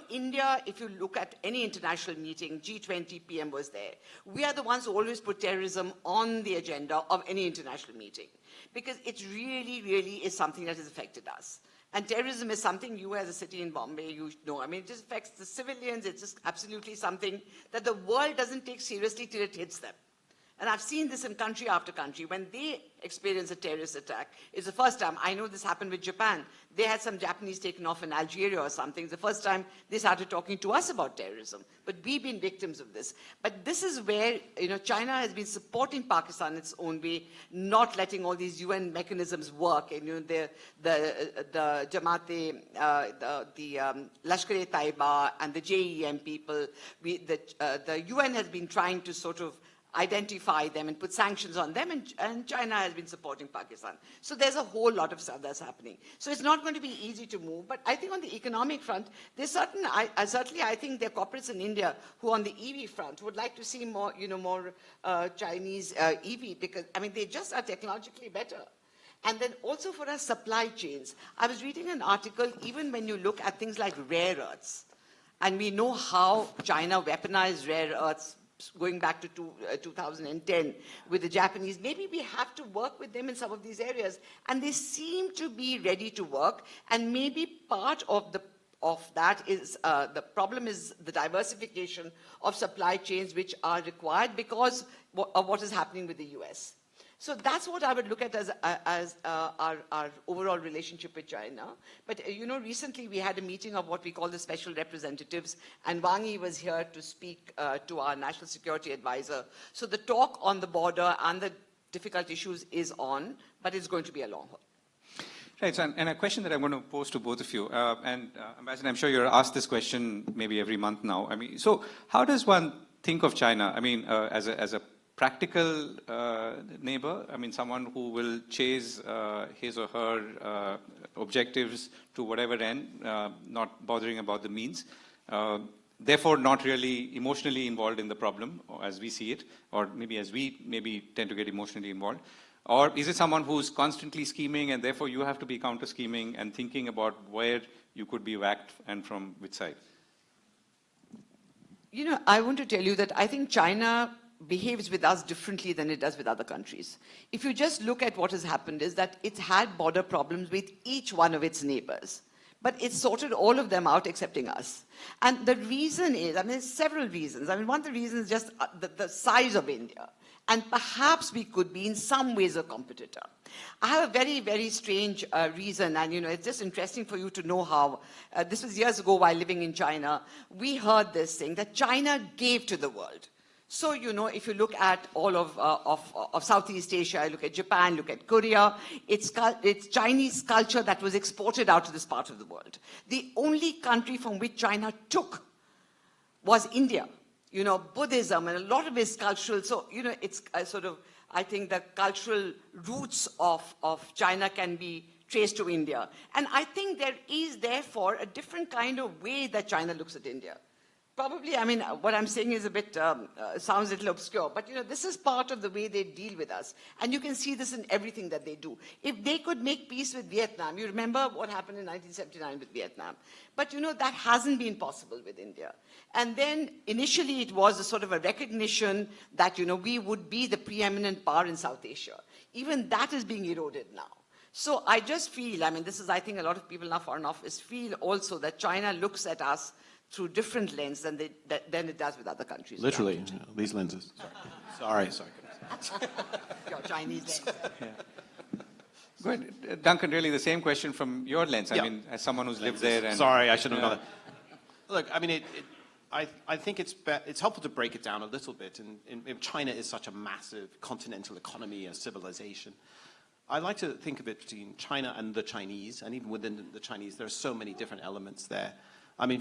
India, if you look at any international meeting, G20 PM was there. We are the ones who always put terrorism on the agenda of any international meeting, because it really, really is something that has affected us. And terrorism is something you as a city in Bombay, you know. I mean, it just affects the civilians. It's just absolutely something that the world doesn't take seriously till it hits them. And I've seen this in country after country. When they experience a terrorist attack, it's the first time. I know this happened with Japan. They had some Japanese taken off in Algeria or something. It's the first time they started talking to us about terrorism. But we've been victims of this. But this is where, China has been supporting Pakistan its own way, not letting all these UN mechanisms work. And, the Jamaat, the Lashkar-e-Taiba and the JEM people, the UN has been trying to sort of identify them and put sanctions on them, and China has been supporting Pakistan. So there's a whole lot of stuff that's happening. So it's not going to be easy to move, but I think on the economic front, there's certainly I think there are corporates in India who on the EV front would like to see more, more Chinese EV, because, I mean, they just are technologically better. And then also for our supply chains, I was reading an article, even when you look at things like rare earths, and we know how China weaponized rare earths going back to 2010 with the Japanese. Maybe we have to work with them in some of these areas, and they seem to be ready to work. And maybe part of that is the problem is the diversification of supply chains which are required because of what is happening with the US. So that's what I would look at as our overall relationship with China. But, recently we had a meeting of what we call the special representatives, and Wang Yi was here to speak to our national security advisor. So the talk on the border and the difficult issues is on, but it's going to be a long haul. Right, so, and a question that I'm going to pose to both of you, Ambassador, I'm sure you're asked this question maybe every month now. I mean, so how does one think of China? I mean, as a practical neighbor, I mean, someone who will chase his or her objectives to whatever end, not bothering about the means, therefore not really emotionally involved in the problem as we see it, or maybe as we tend to get emotionally involved. Or is it someone who's constantly scheming and therefore you have to be counter-scheming and thinking about where you could be whacked and from which side? I want to tell you that I think China behaves with us differently than it does with other countries. If you just look at what has happened is that it's had border problems with each one of its neighbors. But it's sorted all of them out excepting us. And the reason is, I mean, there's several reasons. I mean, one of the reasons is just the size of India. And perhaps we could be in some ways a competitor. I have a very, very strange reason, and it's just interesting for you to know how, this was years ago while living in China, we heard this thing that China gave to the world. So, if you look at all of Southeast Asia, look at Japan, look at Korea, it's Chinese culture that was exported out to this part of the world. The only country from which China took was India. Buddhism and a lot of its cultural, so, it's I think the cultural roots of China can be traced to India. And I think there is, therefore, a different kind of way that China looks at India. Probably, what I'm saying is a bit, sounds a little obscure, but this is part of the way they deal with us. And you can see this in everything that they do. If they could make peace with Vietnam, you remember what happened in 1979 with Vietnam. But that hasn't been possible with India. And then initially it was a sort of a recognition that, we would be the preeminent power in South Asia. Even that is being eroded now. So I just feel, this is, I think a lot of people in our Foreign Office feel also that China looks at us through different lens than it does with other countries. Literally, these lenses. Sorry. Your Chinese lens. Yeah. Go ahead. Duncan, really the same question from your lens. Yeah. As someone who's lived there. And, sorry, I shouldn't have done that. Look, I think it's helpful to break it down a little bit. And China is such a massive continental economy, a civilization. I like to think of it between China and the Chinese, and even within the Chinese, there are so many different elements there.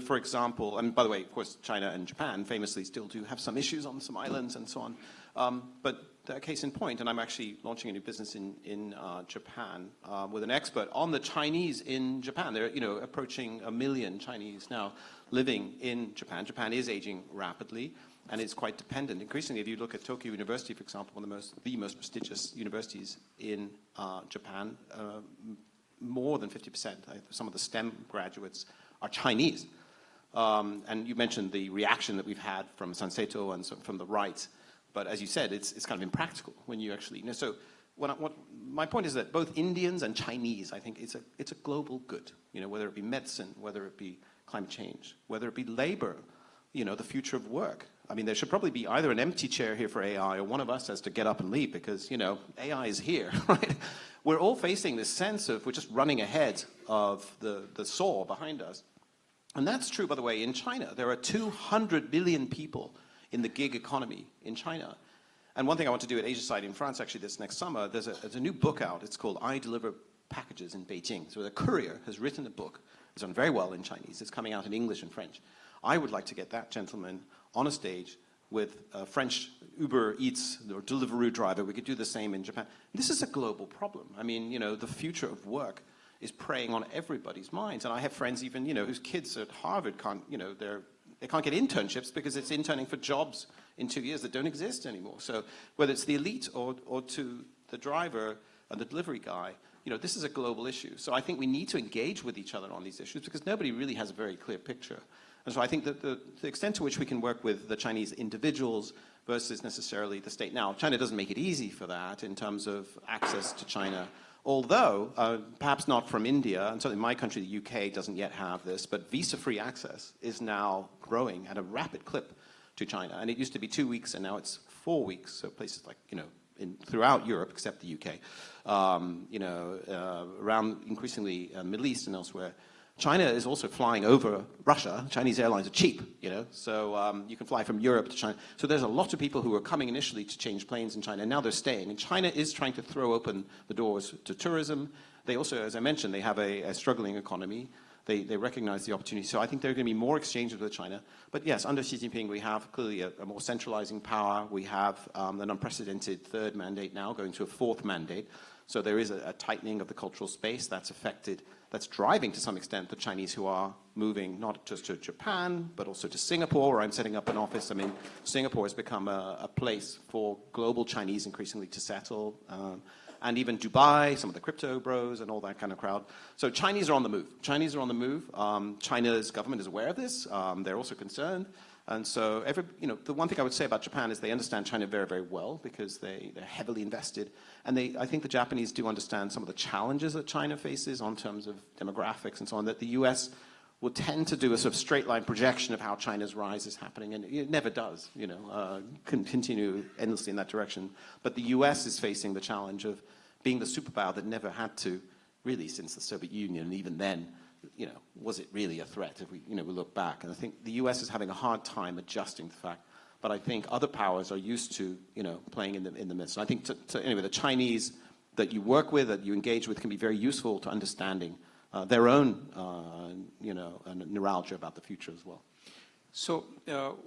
For example, and by the way, of course, China and Japan famously still do have some issues on some islands and so on. But case in point, and I'm actually launching a new business in Japan with an expert on the Chinese in Japan. There are, approaching 1 million Chinese now living in Japan. Japan is aging rapidly, and it's quite dependent. Increasingly, if you look at Tokyo University, for example, one of the most prestigious universities in Japan, more than 50%, some of the STEM graduates are Chinese. And you mentioned the reaction that we've had from Sanseto and from the right. But as you said, it's kind of impractical when you actually, So my point is that both Indians and Chinese, I think it's a global good, whether it be medicine, whether it be climate change, whether it be labor, the future of work. There should probably be either an empty chair here for AI or one of us has to get up and leave because, AI is here, right? We're all facing this sense of we're just running ahead of the saw behind us. And that's true, by the way, in China. There are 200 billion people in the gig economy in China. And one thing I want to do at AsiaSide in France, actually, this next summer, there's a new book out. It's called I Deliver Packages in Beijing. So the courier has written a book. It's done very well in Chinese. It's coming out in English and French. I would like to get that gentleman on a stage with a French Uber Eats or Deliveroo driver. We could do the same in Japan. This is a global problem. The future of work is preying on everybody's minds. And I have friends even, whose kids at Harvard can't, they can't get internships because it's interning for jobs in 2 years that don't exist anymore. So whether it's the elite or to the driver and the delivery guy, this is a global issue. So I think we need to engage with each other on these issues because nobody really has a very clear picture. And so I think that the extent to which we can work with the Chinese individuals versus necessarily the state. Now, China doesn't make it easy for that in terms of access to China. Although, perhaps not from India, and certainly my country, the UK, doesn't yet have this, but visa-free access is now growing at a rapid clip to China. And it used to be 2 weeks, and now it's 4 weeks. So places like, throughout Europe, except the UK, around increasingly Middle East and elsewhere, China is also flying over Russia. Chinese airlines are cheap, so you can fly from Europe to China. So there's a lot of people who were coming initially to change planes in China, and now they're staying. And China is trying to throw open the doors to tourism. They also, as I mentioned, they have a struggling economy. They recognize the opportunity. So I think there are going to be more exchanges with China. But yes, under Xi Jinping, we have clearly a more centralizing power. We have an unprecedented third mandate now, going to a fourth mandate. So there is a tightening of the cultural space that's driving to some extent the Chinese who are moving not just to Japan, but also to Singapore, where I'm setting up an office. Singapore has become a place for global Chinese increasingly to settle. And even Dubai, some of the crypto bros and all that kind of crowd. So Chinese are on the move. China's government is aware of this. They're also concerned. And so the one thing I would say about Japan is they understand China very, very well because they're heavily invested. And I think the Japanese do understand some of the challenges that China faces on terms of demographics and so on, that the US will tend to do a sort of straight line projection of how China's rise is happening. And it never does, continue endlessly in that direction. But the US is facing the challenge of being the superpower that never had to, really, since the Soviet Union. And even then, was it really a threat if we look back? And I think the US is having a hard time adjusting to the fact but I think other powers are used to, playing in the midst. And I think, anyway, the Chinese that you work with, that you engage with, can be very useful to understanding their own, neuralgia about the future as well. So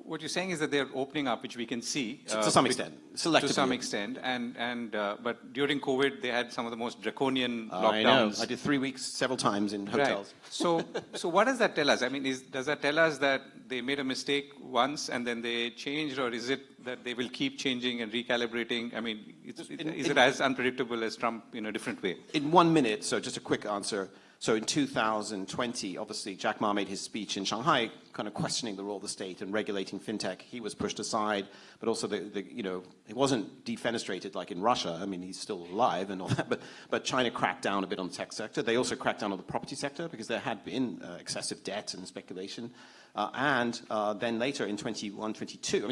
what you're saying is that they're opening up, which we can see. To some extent. Selectively. To some extent. But during COVID, they had some of the most draconian lockdowns. I know. I did 3 weeks several times in hotels. Right. So what does that tell us? I mean, does that tell us that they made a mistake once and then they changed, or is it that they will keep changing and recalibrating? I mean, is it as unpredictable as Trump in a different way? In 1 minute, so just a quick answer. So in 2020, obviously, Jack Ma made his speech in Shanghai, kind of questioning the role of the state and regulating fintech. He was pushed aside, but also he wasn't defenestrated like in Russia. I mean, he's still alive and all that. But China cracked down a bit on the tech sector. They also cracked down on the property sector because there had been excessive debt and speculation. And then later in 21, 22,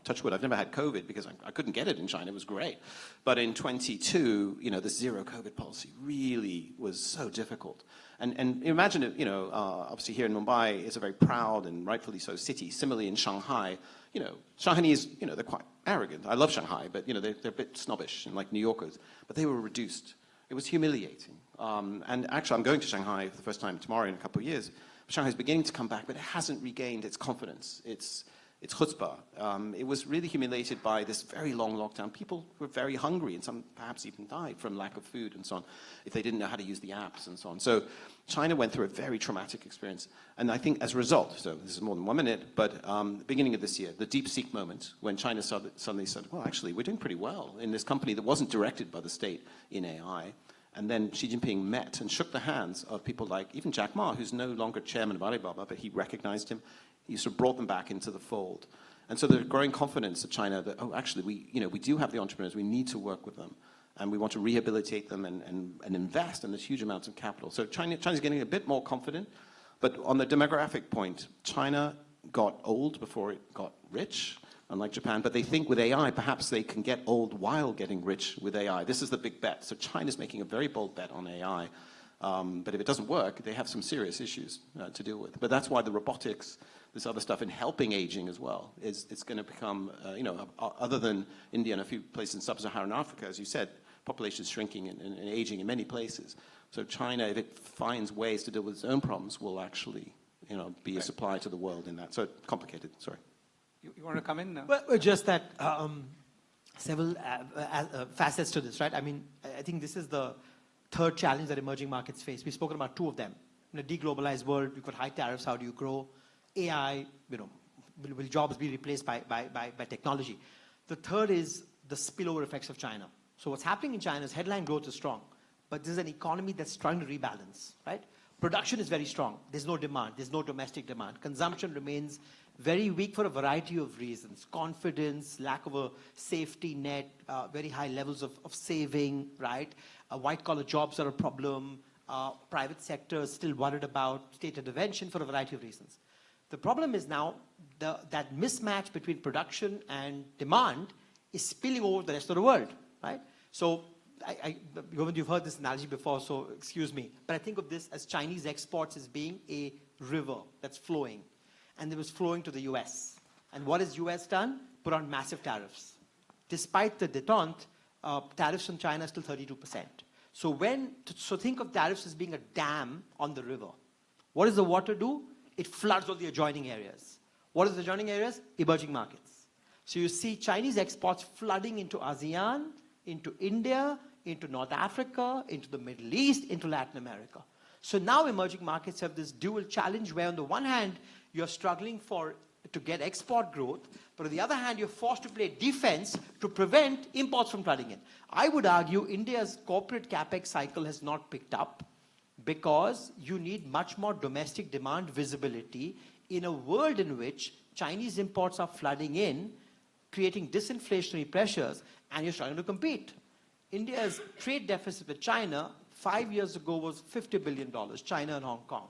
touch wood, I've never had COVID because I couldn't get it in China. It was great. But in 22, the zero COVID policy really was so difficult. And imagine it, obviously here in Mumbai, it's a very proud and rightfully so city. Similarly in Shanghai, Shanghainese, they're quite arrogant. I love Shanghai, but, they're a bit snobbish and like New Yorkers. But they were reduced. It was humiliating. And actually, I'm going to Shanghai for the first time tomorrow in a couple of years. Shanghai is beginning to come back, but it hasn't regained its confidence, its chutzpah. It was really humiliated by this very long lockdown. People were very hungry, and some perhaps even died from lack of food and so on, if they didn't know how to use the apps and so on. So China went through a very traumatic experience. And I think as a result, so this is more than 1 minute, but the beginning of this year, the DeepSeek moment, when China suddenly said, well, actually, we're doing pretty well in this company that wasn't directed by the state in AI. And then Xi Jinping met and shook the hands of people like even Jack Ma, who's no longer chairman of Alibaba, but he recognized him. He sort of brought them back into the fold. And so there's growing confidence of China that, actually, we do have the entrepreneurs. We need to work with them. And we want to rehabilitate them and invest in this huge amounts of capital. So China's getting a bit more confident. But on the demographic point, China got old before it got rich, unlike Japan, but they think with AI, perhaps they can get old while getting rich with AI. This is the big bet. So China's making a very bold bet on AI. But if it doesn't work, they have some serious issues to deal with. But that's why the robotics, this other stuff in helping aging as well, it's going to become, other than India and a few places in sub-Saharan Africa, as you said, population is shrinking and aging in many places. So China, if it finds ways to deal with its own problems, will actually, be a supply to the world in that. So complicated, sorry. You want to come in now? Well, just that several facets to this, right? I mean, I think this is the third challenge that emerging markets face. We've spoken about two of them. In a deglobalized world, you've got high tariffs, how do you grow? AI, will jobs be replaced by technology? The third is the spillover effects of China. So what's happening in China is headline growth is strong, but there's an economy that's trying to rebalance, right? Production is very strong. There's no demand. There's no domestic demand. Consumption remains very weak for a variety of reasons. Confidence, lack of a safety net, very high levels of saving, right? White-collar jobs are a problem. Private sector is still worried about state intervention for a variety of reasons. The problem is now that mismatch between production and demand is spilling over the rest of the world, right? So, Govind, you've heard this analogy before, so excuse me. But I think of this as Chinese exports as being a river that's flowing. And it was flowing to the US. And what has US done? Put on massive tariffs. Despite the detente, tariffs on China are still 32%. So think of tariffs as being a dam on the river. What does the water do? It floods all the adjoining areas. What are the adjoining areas? Emerging markets. So you see Chinese exports flooding into ASEAN, into India, into North Africa, into the Middle East, into Latin America. So now emerging markets have this dual challenge where on the one hand, you're struggling to get export growth, but on the other hand, you're forced to play defense to prevent imports from flooding in. I would argue India's corporate capex cycle has not picked up because you need much more domestic demand visibility in a world in which Chinese imports are flooding in, creating disinflationary pressures, and you're struggling to compete. India's trade deficit with China 5 years ago was $50 billion, China and Hong Kong.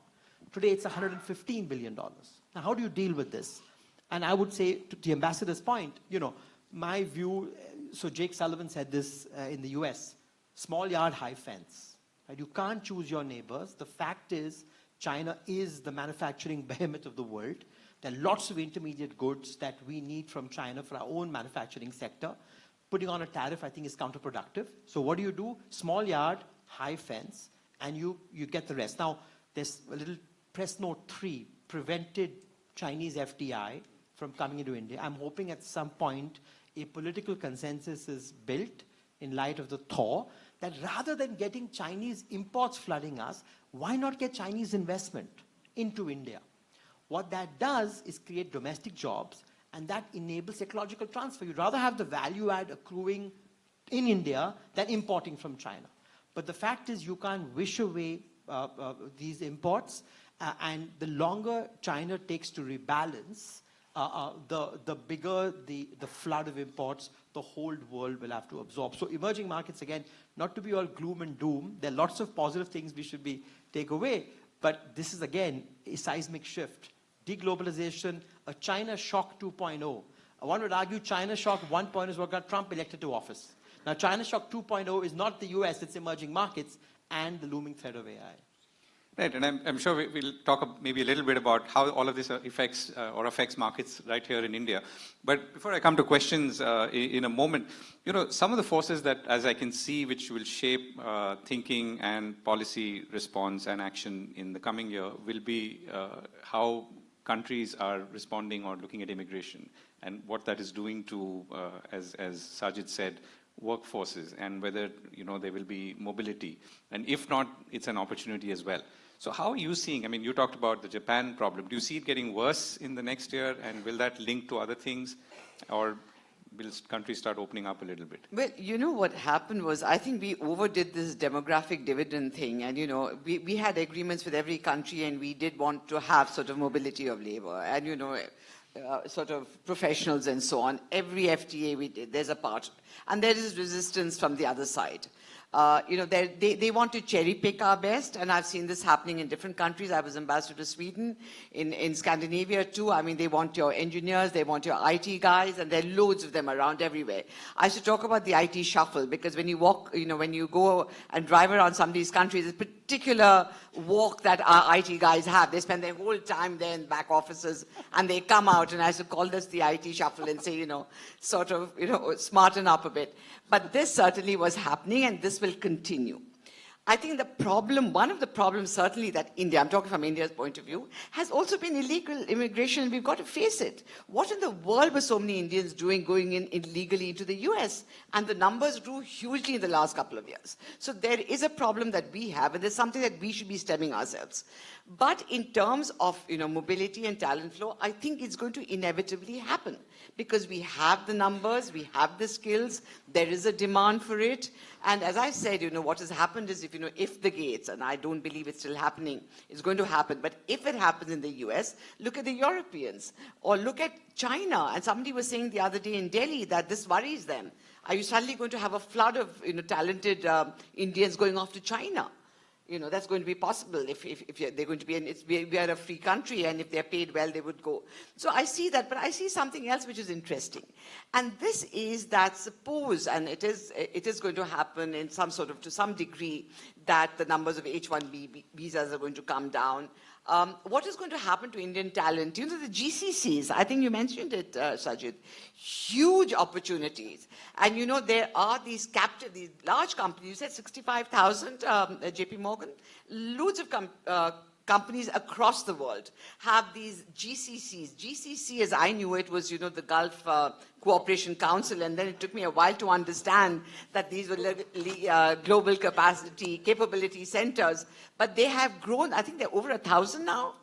Today it's $115 billion. Now, how do you deal with this? And I would say, to the ambassador's point, my view, so Jake Sullivan said this in the US, small yard, high fence. Right? You can't choose your neighbors. The fact is, China is the manufacturing behemoth of the world. There are lots of intermediate goods that we need from China for our own manufacturing sector. Putting on a tariff, I think, is counterproductive. So what do? Small yard, high fence, and you get the rest. Now, there's a little press note 3, prevented Chinese FDI from coming into India. I'm hoping at some point a political consensus is built in light of the thaw, that rather than getting Chinese imports flooding us, why not get Chinese investment into India? What that does is create domestic jobs, and that enables ecological transfer. You'd rather have the value add accruing in India than importing from China. But the fact is you can't wish away these imports, and the longer China takes to rebalance, the bigger the flood of imports the whole world will have to absorb. So emerging markets, again, not to be all gloom and doom. There are lots of positive things we should take away, but this is, again, a seismic shift. Deglobalization, a China shock 2.0. One would argue China shock 1.0 is what got Trump elected to office. Now, China shock 2.0 is not the US, it's emerging markets and the looming threat of AI. Right, and I'm sure we'll talk maybe a little bit about how all of this affects markets right here in India. But before I come to questions in a moment, some of the forces that, as I can see, which will shape thinking and policy response and action in the coming year will be how countries are responding or looking at immigration and what that is doing to, as Sajjid said, workforces, and whether there will be mobility. And if not, it's an opportunity as well. So how are you seeing, you talked about the Japan problem. Do you see it getting worse in the next year, and will that link to other things, or will countries start opening up a little bit? Well, what happened was, I think we overdid this demographic dividend thing, and we had agreements with every country, and we did want to have sort of mobility of labor, and sort of professionals and so on. Every FTA we did, there's a part, and there is resistance from the other side. They want to cherry pick our best, and I've seen this happening in different countries. I was ambassador to Sweden, in Scandinavia too. They want your engineers, they want your IT guys, and there are loads of them around everywhere. I should talk about the IT shuffle, because when you walk, when you go and drive around some of these countries, there's a particular walk that our IT guys have. They spend their whole time there in back offices, and they come out, and I should call this the IT shuffle and say, sort of, smarten up a bit. But this certainly was happening, and this will continue. I think one of the problems certainly that India, I'm talking from India's point of view, has also been illegal immigration, and we've got to face it. What in the world were so many Indians doing going in illegally into the US? And the numbers grew hugely in the last couple of years. So there is a problem that we have, and there's something that we should be stemming ourselves. But in terms of mobility and talent flow, I think it's going to inevitably happen, because we have the numbers, we have the skills, there is a demand for it. And as I said, what has happened is if the gates, and I don't believe it's still happening, it's going to happen, but if it happens in the US, look at the Europeans, or look at China. And somebody was saying the other day in Delhi that this worries them. Are you suddenly going to have a flood of talented Indians going off to China? That's going to be possible if they're going to be, we are a free country, and if they're paid well, they would go. So I see that, but I see something else which is interesting. And this is that suppose, and it is going to happen in to some degree, that the numbers of H-1B visas are going to come down. What is going to happen to Indian talent? The GCCs, I think you mentioned it, Sajjid, huge opportunities. And there are these large companies, you said 65,000, JP Morgan, loads of companies across the world have these GCCs. GCC, as I knew it, was, the Gulf Cooperation Council, and then it took me a while to understand that these were global capability centers. But they have grown. I think they're over 1,000 now.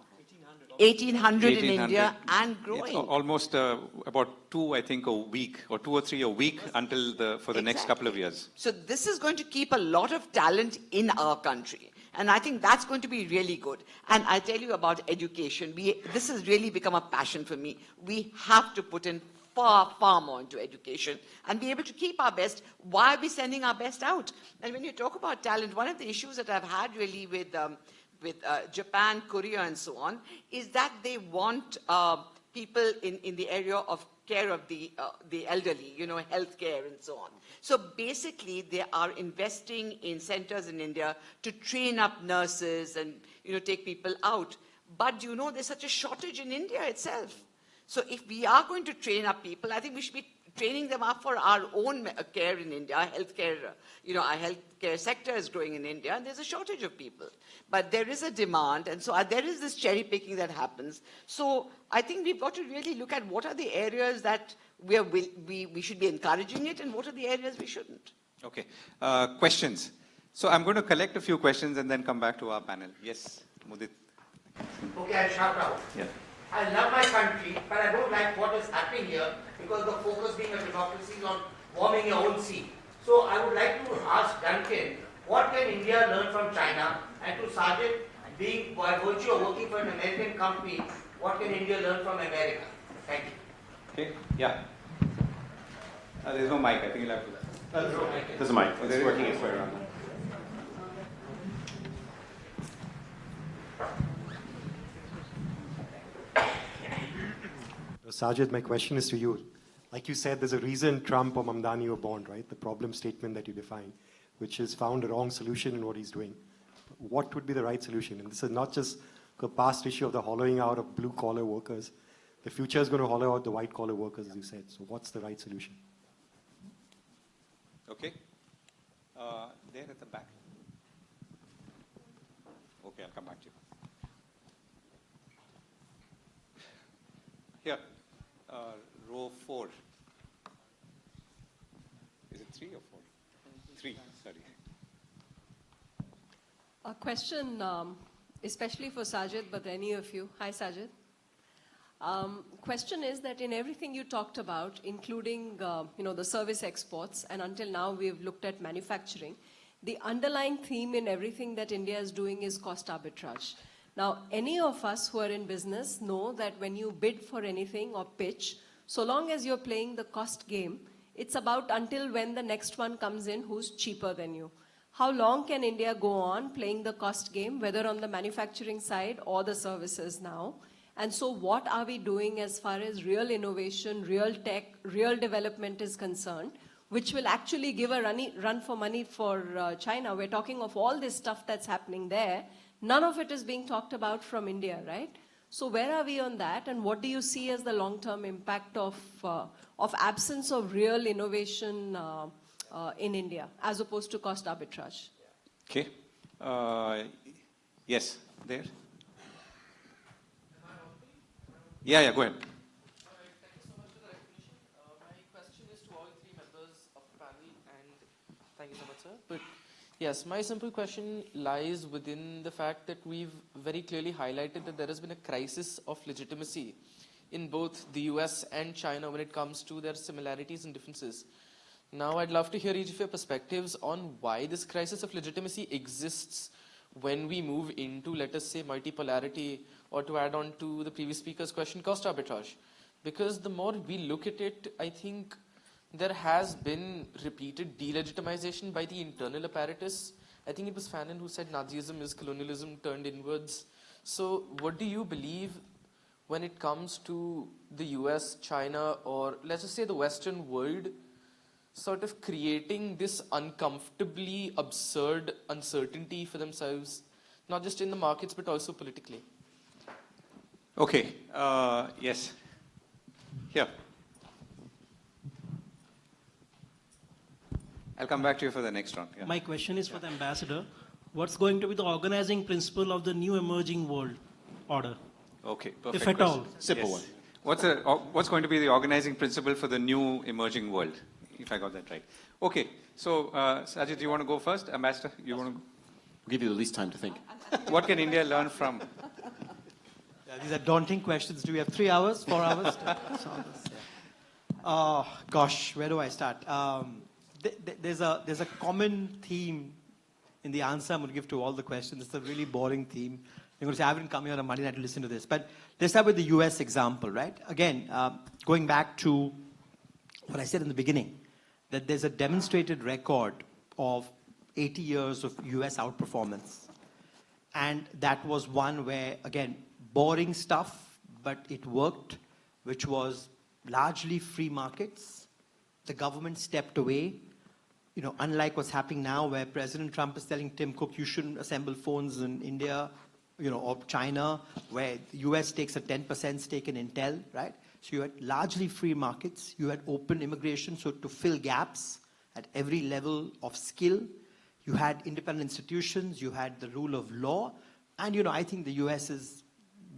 1,800 in India and growing. It's almost about 2, I think, a week, or 2 or 3 a week for the next couple of years. So this is going to keep a lot of talent in our country. And I think that's going to be really good. And I tell you about education. This has really become a passion for me. We have to put in far, far more into education and be able to keep our best. Why are we sending our best out? And when you talk about talent, one of the issues that I've had really with Japan, Korea, and so on, is that they want people in the area of care of the elderly, healthcare and so on. So basically, they are investing in centers in India to train up nurses and, take people out. But do you know there's such a shortage in India itself? So if we are going to train up people, I think we should be training them up for our own care in India, our healthcare, our healthcare sector is growing in India, and there's a shortage of people. But there is a demand, and so there is this cherry picking that happens. So I think we've got to really look at what are the areas that we should be encouraging it, and what are the areas we shouldn't. Okay. Questions. So I'm going to collect a few questions and then come back to our panel. Yes, Mudit. Okay, I'll shout out. Yeah. I love my country, but I don't like what is happening here because the focus being a democracy is on warming your own sea. So I would like to ask Duncan, what can India learn from China? And to Sajjid, being by virtue of working for an American company, what can India learn from America? Thank you. Okay. Yeah. There's no mic. I think you'll have to. There's a mic. It's working its way around. Sajjid, my question is to you. Like you said, there's a reason Trump or Mamdani were born, right? The problem statement that you define, which has found a wrong solution in what he's doing. What would be the right solution? And this is not just the past issue of the hollowing out of blue-collar workers. The future is going to hollow out the white-collar workers, as you said. So what's the right solution? Okay. There at the back. Okay, I'll come back to you. Here, row 4. Is it 3 or 4? 3, sorry. A question, especially for Sajjid, but any of you. Hi, Sajjid. Question is that in everything you talked about, including the service exports, and until now we've looked at manufacturing, the underlying theme in everything that India is doing is cost arbitrage. Now, any of us who are in business know that when you bid for anything or pitch, so long as you're playing the cost game, it's about until when the next one comes in who's cheaper than you. How long can India go on playing the cost game, whether on the manufacturing side or the services now? And so what are we doing as far as real innovation, real tech, real development is concerned, which will actually give a run for money for China? We're talking of all this stuff that's happening there. None of it is being talked about from India, right? So where are we on that? And what do you see as the long-term impact of absence of real innovation in India, as opposed to cost arbitrage? Okay. Yes, there. Yeah, go ahead. Thank you so much for the recognition. My question is to all three members of the panel, and thank you so much, sir. But yes, my simple question lies within the fact that we've very clearly highlighted that there has been a crisis of legitimacy in both the US and China when it comes to their similarities and differences. Now, I'd love to hear each of your perspectives on why this crisis of legitimacy exists when we move into, let us say, multipolarity, or to add on to the previous speaker's question, cost arbitrage. Because the more we look at it, I think there has been repeated delegitimization by the internal apparatus. I think it was Fanon who said Nazism is colonialism turned inwards. So what do you believe when it comes to the US, China, or let's just say the Western world, sort of creating this uncomfortably absurd uncertainty for themselves, not just in the markets, but also politically? Okay. Yes. Here. I'll come back to you for the next round. Yeah. My question is for the ambassador. What's going to be the organizing principle of the new emerging world order? Okay, perfect. If at all. Simple Yes. one. What's going to be the organizing principle for the new emerging world, if I got that right? Okay, so Sajjid, do you want to go first? Ambassador, you want to? We'll give you the least time to think. What can India learn from? Yeah, these are daunting questions. Do we have 3 hours, 4 hours to solve this? Yeah. Oh, gosh, where do I start? There's a common theme in the answer I'm going to give to all the questions. It's a really boring theme. You're going to say, I haven't come here on a Monday night to listen to this. But let's start with the US example, right? Again, going back to what I said in the beginning, that there's a demonstrated record of 80 years of US outperformance. And that was one where, again, boring stuff, but it worked, which was largely free markets. The government stepped away. Unlike what's happening now, where President Trump is telling Tim Cook, you shouldn't assemble phones in India, of China, where the US takes a 10% stake in Intel, right? So you had largely free markets. You had open immigration, so to fill gaps at every level of skill. You had independent institutions. You had the rule of law. And, I think the US's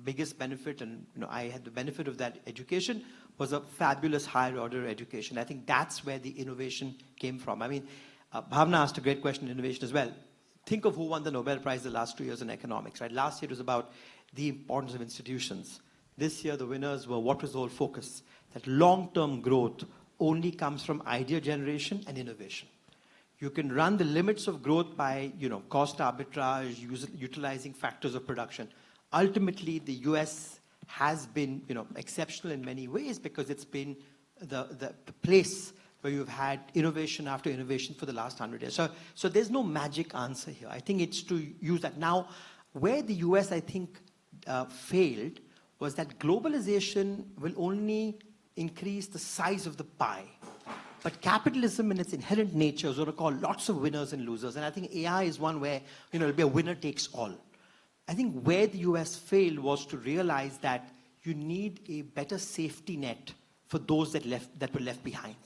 biggest benefit, and, I had the benefit of that education, was a fabulous higher order education. I think that's where the innovation came from. I mean, Bhavna asked a great question on innovation as well. Think of who won the Nobel Prize the last 2 years in economics, right? Last year it was about the importance of institutions. This year the winners were what was the whole focus? That long-term growth only comes from idea generation and innovation. You can run the limits of growth by, cost arbitrage, utilizing factors of production. Ultimately, the US has been, exceptional in many ways because it's been the place where you've had innovation after innovation for the last 100 years. So there's no magic answer here. I think it's to use that. Now, where the US, I think, failed was that globalization will only increase the size of the pie. But capitalism in its inherent nature is what I call lots of winners and losers. And I think AI is one where, it'll be a winner takes all. I think where the US failed was to realize that you need a better safety net for those that were left behind.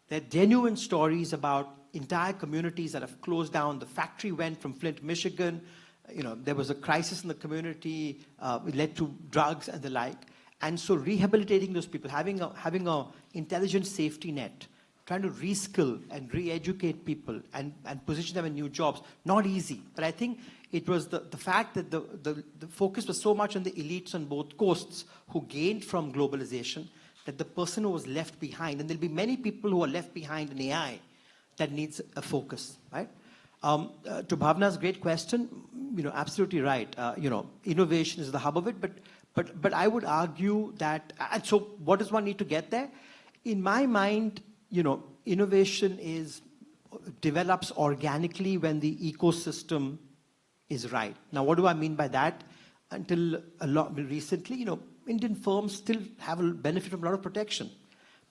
There are genuine stories about entire communities that have closed down. The factory went from Flint, Michigan. There was a crisis in the community. It led to drugs and the like. And so rehabilitating those people, having a intelligent safety net, trying to reskill and re-educate people and position them in new jobs, not easy. But I think it was the fact that the focus was so much on the elites on both coasts who gained from globalization that the person who was left behind, and there'll be many people who are left behind in AI that needs a focus, right? To Bhavna's great question, absolutely right. Innovation is the hub of it, but I would argue that, and so what does one need to get there? In my mind, innovation develops organically when the ecosystem is right. Now, what do I mean by that? Until recently, Indian firms still have a benefit from a lot of protection.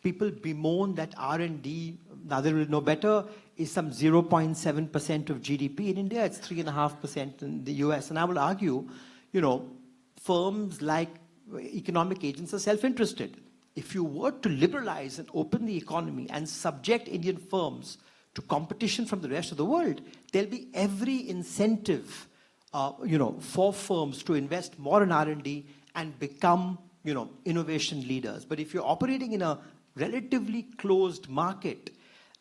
People bemoan that R&D, now they will know better, is some 0.7% of GDP. In India, it's 3.5% in the US. And I will argue, firms like economic agents are self-interested. If you were to liberalize and open the economy and subject Indian firms to competition from the rest of the world, there'll be every incentive, for firms to invest more in R&D and become, innovation leaders. But if you're operating in a relatively closed market,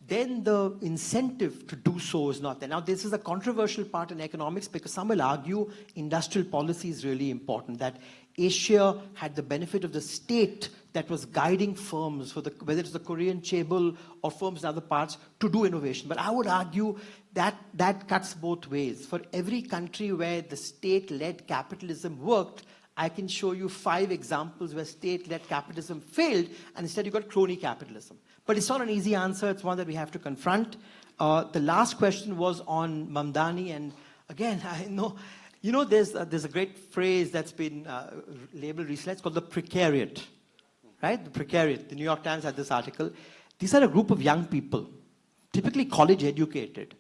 then the incentive to do so is not there. Now, this is a controversial part in economics because some will argue industrial policy is really important, that Asia had the benefit of the state that was guiding firms, whether it's the Korean chaebol or firms in other parts, to do innovation. But I would argue that that cuts both ways. For every country where the state-led capitalism worked, I can show you 5 examples where state-led capitalism failed, and instead you got crony capitalism. But it's not an easy answer. It's one that we have to confront. The last question was on Mamdani, and again, I know, there's a great phrase that's been labeled recently. It's called the precariat, right? The precariat. The New York Times had this article. These are a group of young people, typically college-educated,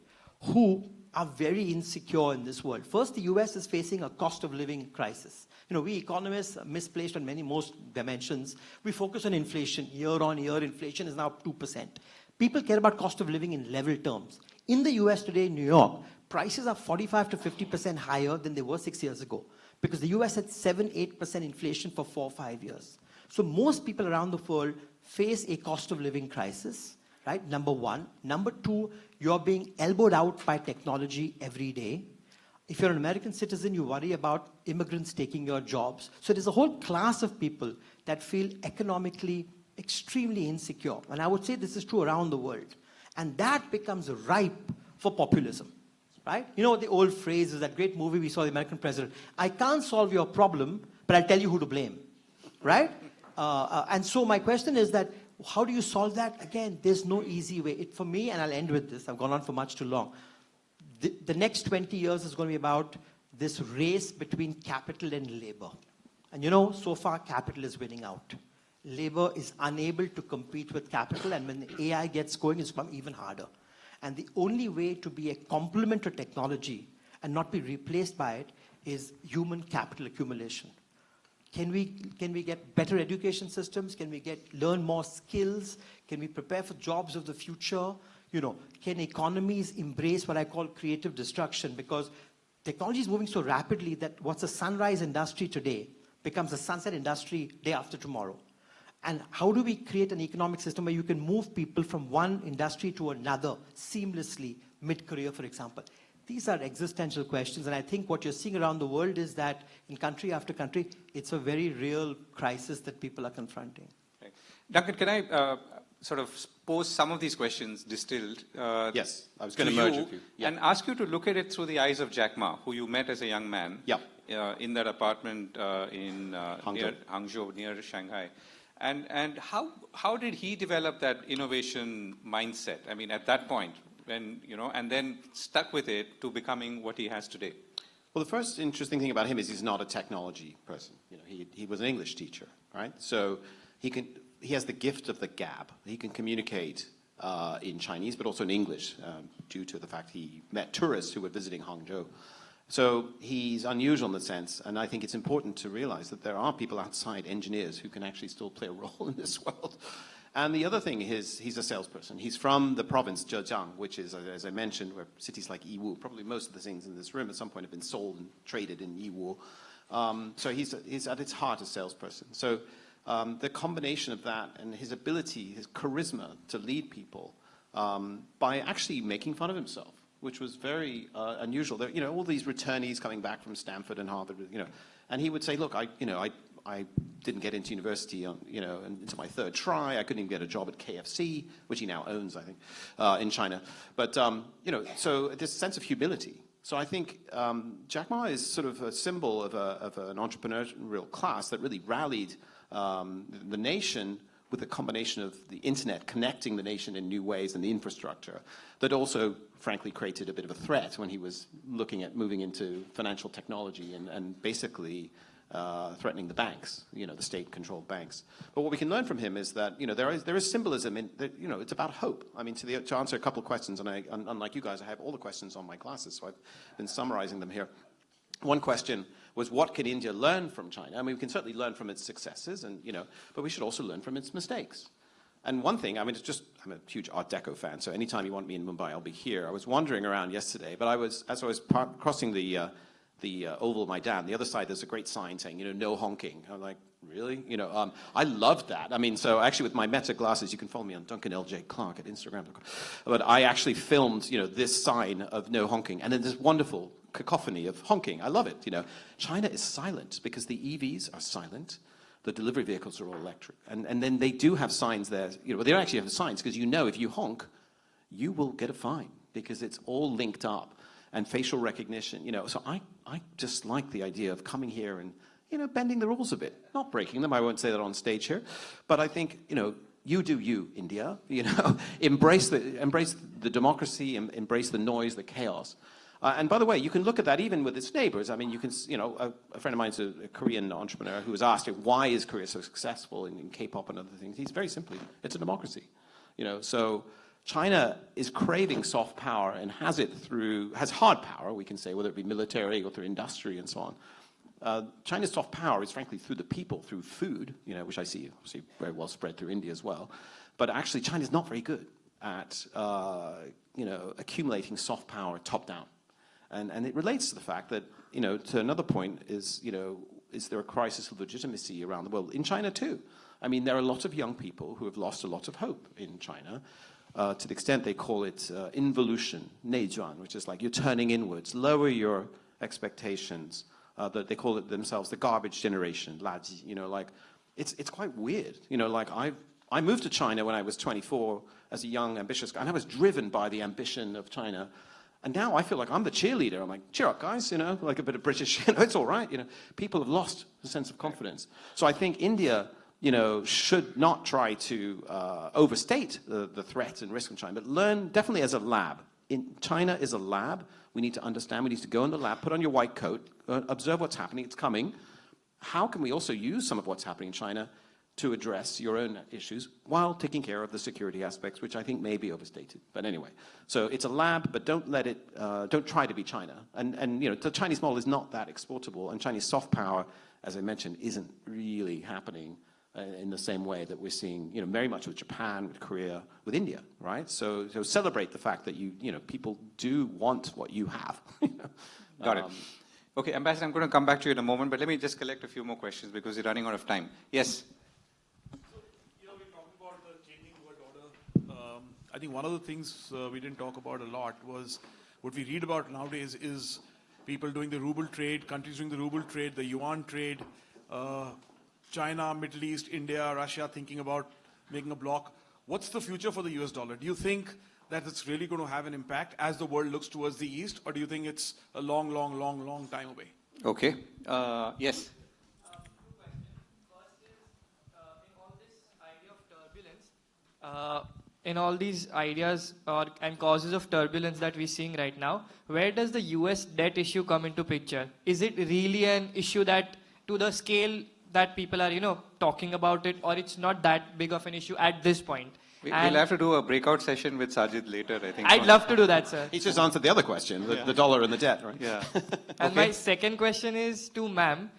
who are very insecure in this world. First, the US is facing a cost of living crisis. We economists are misplaced on most dimensions. We focus on inflation. Year-on-year inflation is now 2%. People care about cost of living in level terms. In the US today, in New York, prices are 45 to 50% higher than they were 6 years ago because the US had 7-8% inflation for 4 or 5 years. So most people around the world face a cost of living crisis, right? Number one. Number two, you're being elbowed out by technology every day. If you're an American citizen, you worry about immigrants taking your jobs. So there's a whole class of people that feel economically extremely insecure. And I would say this is true around the world. And that becomes ripe for populism, right? The old phrase is that great movie we saw, The American President. I can't solve your problem, but I'll tell you who to blame, right? And so my question is that, how do you solve that? Again, there's no easy way. For me, and I'll end with this, I've gone on for much too long. The next 20 years is going to be about this race between capital and labor. And so far capital is winning out. Labor is unable to compete with capital, and when the AI gets going, it's become even harder. And the only way to be a complement to technology and not be replaced by it is human capital accumulation. Can we get better education systems? Can we learn more skills? Can we prepare for jobs of the future? Can economies embrace what I call creative destruction? Because technology is moving so rapidly that what's a sunrise industry today becomes a sunset industry day after tomorrow. And how do we create an economic system where you can move people from one industry to another seamlessly, mid-career, for example? These are existential questions, and I think what you're seeing around the world is that in country after country, it's a very real crisis that people are confronting. Okay. Duncan, can I sort of pose some of these questions distilled yes, I was going to merge with you. Yeah. And ask you to look at it through the eyes of Jack Ma, who you met as a young man in that apartment in near Hangzhou, near Shanghai. And how did he develop that innovation mindset? I mean, at that point, when, and then stuck with it to becoming what he has today? Well, the first interesting thing about him is he's not a technology person. He was an English teacher, right? So he has the gift of the gab. He can communicate in Chinese, but also in English, due to the fact he met tourists who were visiting Hangzhou. So he's unusual in the sense, and I think it's important to realize that there are people outside, engineers, who can actually still play a role in this world. And the other thing is he's a salesperson. He's from the province Zhejiang, which is, as I mentioned, where cities like Yiwu, probably most of the things in this room at some point have been sold and traded in Yiwu. So he's at its heart a salesperson. So the combination of that and his ability, his charisma to lead people by actually making fun of himself, which was very unusual. There, all these returnees coming back from Stanford and Harvard, and he would say, look, I didn't get into university until my third try. I couldn't even get a job at KFC, which he now owns, I think, in China. But, so this sense of humility. So I think Jack Ma is sort of a symbol of an entrepreneurial class that really rallied the nation with a combination of the internet connecting the nation in new ways and the infrastructure that also, frankly, created a bit of a threat when he was looking at moving into financial technology and basically threatening the banks, the state-controlled banks. But what we can learn from him is that, there is symbolism in that, it's about hope. I mean, to answer a couple of questions, and unlike you guys, I have all the questions on my glasses, so I've been summarizing them here. One question was, what can India learn from China? I mean, we can certainly learn from its successes, but we should also learn from its mistakes. And one thing, I'm a huge Art Deco fan, so anytime you want me in Mumbai, I'll be here. I was wandering around yesterday, but as I was crossing the Oval Maidan, the other side, there's a great sign saying, no honking. I'm like, really? I loved that. I mean, so actually with my Meta glasses, you can follow me on Duncan LJ Clark at Instagram. But I actually filmed, this sign of no honking, and then this wonderful cacophony of honking. I love it. China is silent because the EVs are silent. The delivery vehicles are all electric. And then they do have signs there. They don't actually have signs because if you honk, you will get a fine because it's all linked up. And facial recognition, so I just like the idea of coming here and, bending the rules a bit, not breaking them. I won't say that on stage here, but I think, you do you, India, embrace the democracy, embrace the noise, the chaos. And by the way, you can look at that even with its neighbors. I mean, you can, a friend of mine's a Korean entrepreneur who was asked, why is Korea so successful in K-pop and other things? He's very simply, it's a democracy, so China is craving soft power and has hard power, we can say, whether it be military or through industry and so on. China's soft power is frankly through the people, through food, which I see very well spread through India as well. But actually, China's not very good at, accumulating soft power top down. And it relates to the fact that, to another point is there a crisis of legitimacy around the world? In China too. I mean, there are a lot of young people who have lost a lot of hope in China. To the extent they call it involution, 内转, which is like you're turning inwards, lower your expectations. That they call it themselves the garbage generation, 垃圾. It's quite weird. I moved to China when I was 24 as a young, ambitious guy, and I was driven by the ambition of China. And now I feel like I'm the cheerleader. I'm like, cheer up, guys, like a bit of British, it's all right. People have lost a sense of confidence. So I think India, should not try to overstate the threat and risk from China, but learn definitely as a lab. China is a lab. We need to understand. We need to go in the lab, put on your white coat, observe what's happening. It's coming. How can we also use some of what's happening in China to address your own issues while taking care of the security aspects, which I think may be overstated. But anyway, so it's a lab, but don't let it, don't try to be China. And you know, the Chinese model is not that exportable, and Chinese soft power, as I mentioned, isn't really happening in the same way that we're seeing, you know, very much with Japan, with Korea, with India, right? So celebrate the fact that you know, people do want what you have. Got it. Okay, Ambassador, I'm going to come back to you in a moment, but let me just collect a few more questions because we're running out of time. Yes. You know, we talked about the changing world order. I think one of the things we didn't talk about a lot was what we read about nowadays is people doing the ruble trade, countries doing the ruble trade, the yuan trade, China, Middle East, India, Russia thinking about making a block. What's the future for the US dollar? Do you think that it's really going to have an impact as the world looks towards the East, or do you think it's a long time away? Okay. Yes. In all these ideas and causes of turbulence that we're seeing right now, where does the US debt issue come into picture? Is it really an issue that to the scale that people are, you know, talking about it, or it's not that big of an issue at this point? We'll have to do a breakout session with Sajjid later, I think. I'd love to do that, sir. He just answered the other question, the dollar and the debt, right? Yeah. And my second question is to ma'am.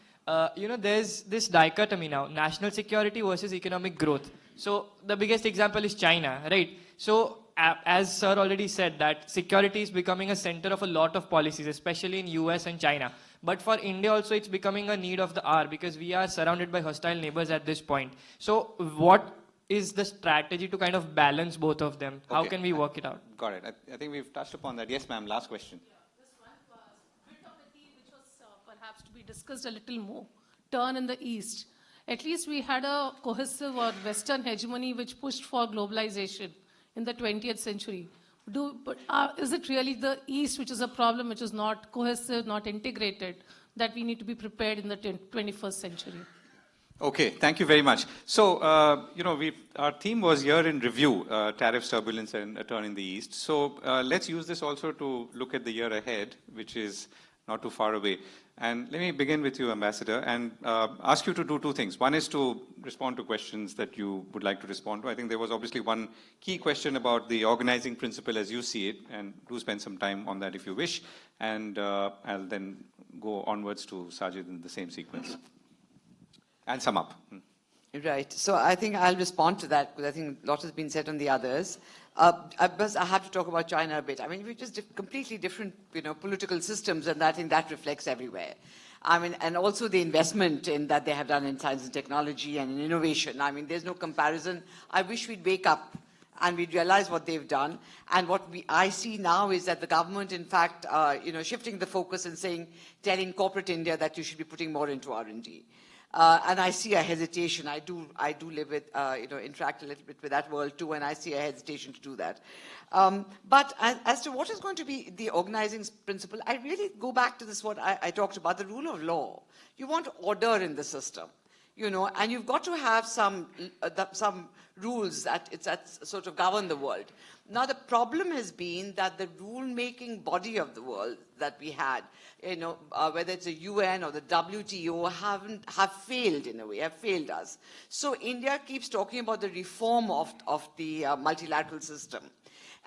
You know, there's this dichotomy now, national security versus economic growth. So the biggest example is China, right? So as sir already said, that security is becoming a center of a lot of policies, especially in US and China. But for India also, it's becoming a need of the hour because we are surrounded by hostile neighbors at this point. So what is the strategy to kind of balance both of them? How can we work it out? Got it. I think we've touched upon that. Yes, ma'am, last question. Yeah, this one was a bit of a theme which was perhaps to be discussed a little more. Turn in the East. At least we had a cohesive or Western hegemony which pushed for globalization in the 20th century. But is it really the East which is a problem, which is not cohesive, not integrated, that we need to be prepared in the 21st century? Okay, thank you very much. So, you know, our theme was year in review, tariffs, turbulence, and a turn in the East. So let's use this also to look at the year ahead, which is not too far away. And let me begin with you, Ambassador, and ask you to do two things. One is to respond to questions that you would like to respond to. I think there was obviously one key question about the organizing principle as you see it, and do spend some time on that if you wish. And I'll then go onwards to Sajjid in the same sequence. And sum up. Right. So I think I'll respond to that because I think a lot has been said on the others. But I have to talk about China a bit. I mean, we're just completely different, you know, political systems, and I think that reflects everywhere. I mean, and also the investment in that they have done in science and technology and in innovation. I mean, there's no comparison. I wish we'd wake up and we'd realize what they've done. And what I see now is that the government, in fact, you know, shifting the focus and telling corporate India that you should be putting more into R&D. And I see a hesitation. I do live with, you know, interact a little bit with that world too, and I see a hesitation to do that. But as to what is going to be the organizing principle, I really go back to this, what I talked about, the rule of law. You want order in the system, you know, and you've got to have some rules that sort of govern the world. Now, the problem has been that the rule-making body of the world that we had, you know, whether it's the UN or the WTO, have failed in a way, have failed us. So India keeps talking about the reform of the multilateral system.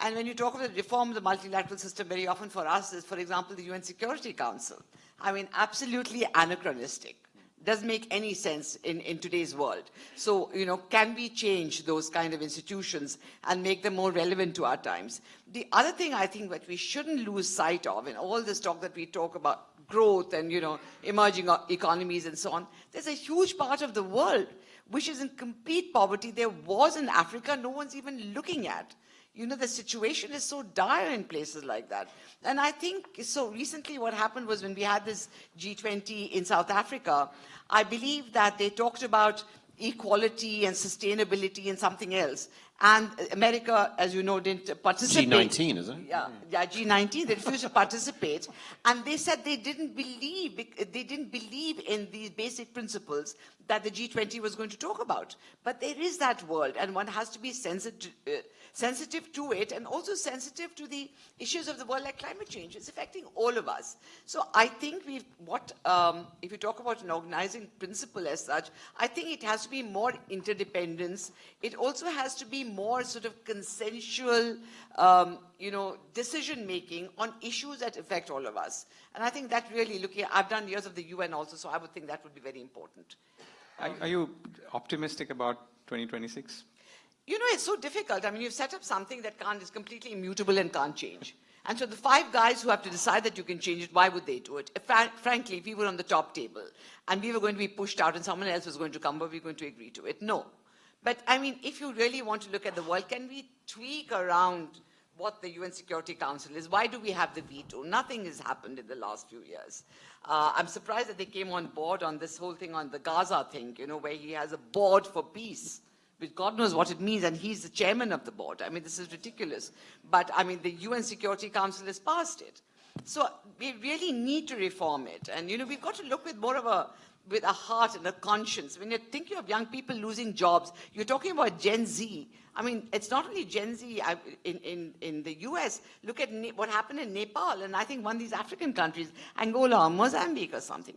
And when you talk about the reform of the multilateral system, very often for us is, for example, the UN Security Council. I mean, absolutely anachronistic. Doesn't make any sense in today's world. So, you know, can we change those kind of institutions and make them more relevant to our times? The other thing I think that we shouldn't lose sight of in all this talk that we talk about growth and, you know, emerging economies and so on, there's a huge part of the world which is in complete poverty. There was in Africa, no one's even looking at. You know, the situation is so dire in places like that. And I think, so recently what happened was when we had this G20 in South Africa, I believe that they talked about equality and sustainability and something else. And America, as you know, didn't participate. G19, isn't it? Yeah, G19. They refused to participate, and they said they didn't believe in these basic principles that the G20 was going to talk about. But there is that world, and one has to be sensitive to it, and also sensitive to the issues of the world like climate change. It's affecting all of us. So I think if you talk about an organizing principle as such, I think it has to be more interdependence. It also has to be more sort of consensual, decision-making on issues that affect all of us. And I think that really, I've done years of the UN also, so I would think that would be very important. Are you optimistic about 2026? It's so difficult. I mean, you've set up something that is completely immutable and can't change. And so the 5 guys who have to decide that you can change it, why would they do it? Frankly, if we were on the top table and we were going to be pushed out and someone else was going to come, were we going to agree to it? No. But I mean, if you really want to look at the world, can we tweak around what the UN Security Council is? Why do we have the veto? Nothing has happened in the last few years. I'm surprised that they came on board on this whole thing on the Gaza thing, where he has a board for peace, which God knows what it means, and he's the chairman of the board. I mean, this is ridiculous. But I mean, the UN Security Council has passed it. So we really need to reform it. And, we've got to look with more of with a heart and a conscience. When you're thinking of young people losing jobs, you're talking about Gen Z. I mean, it's not only Gen Z in the US. Look at what happened in Nepal, and I think one of these African countries, Angola, Mozambique or something,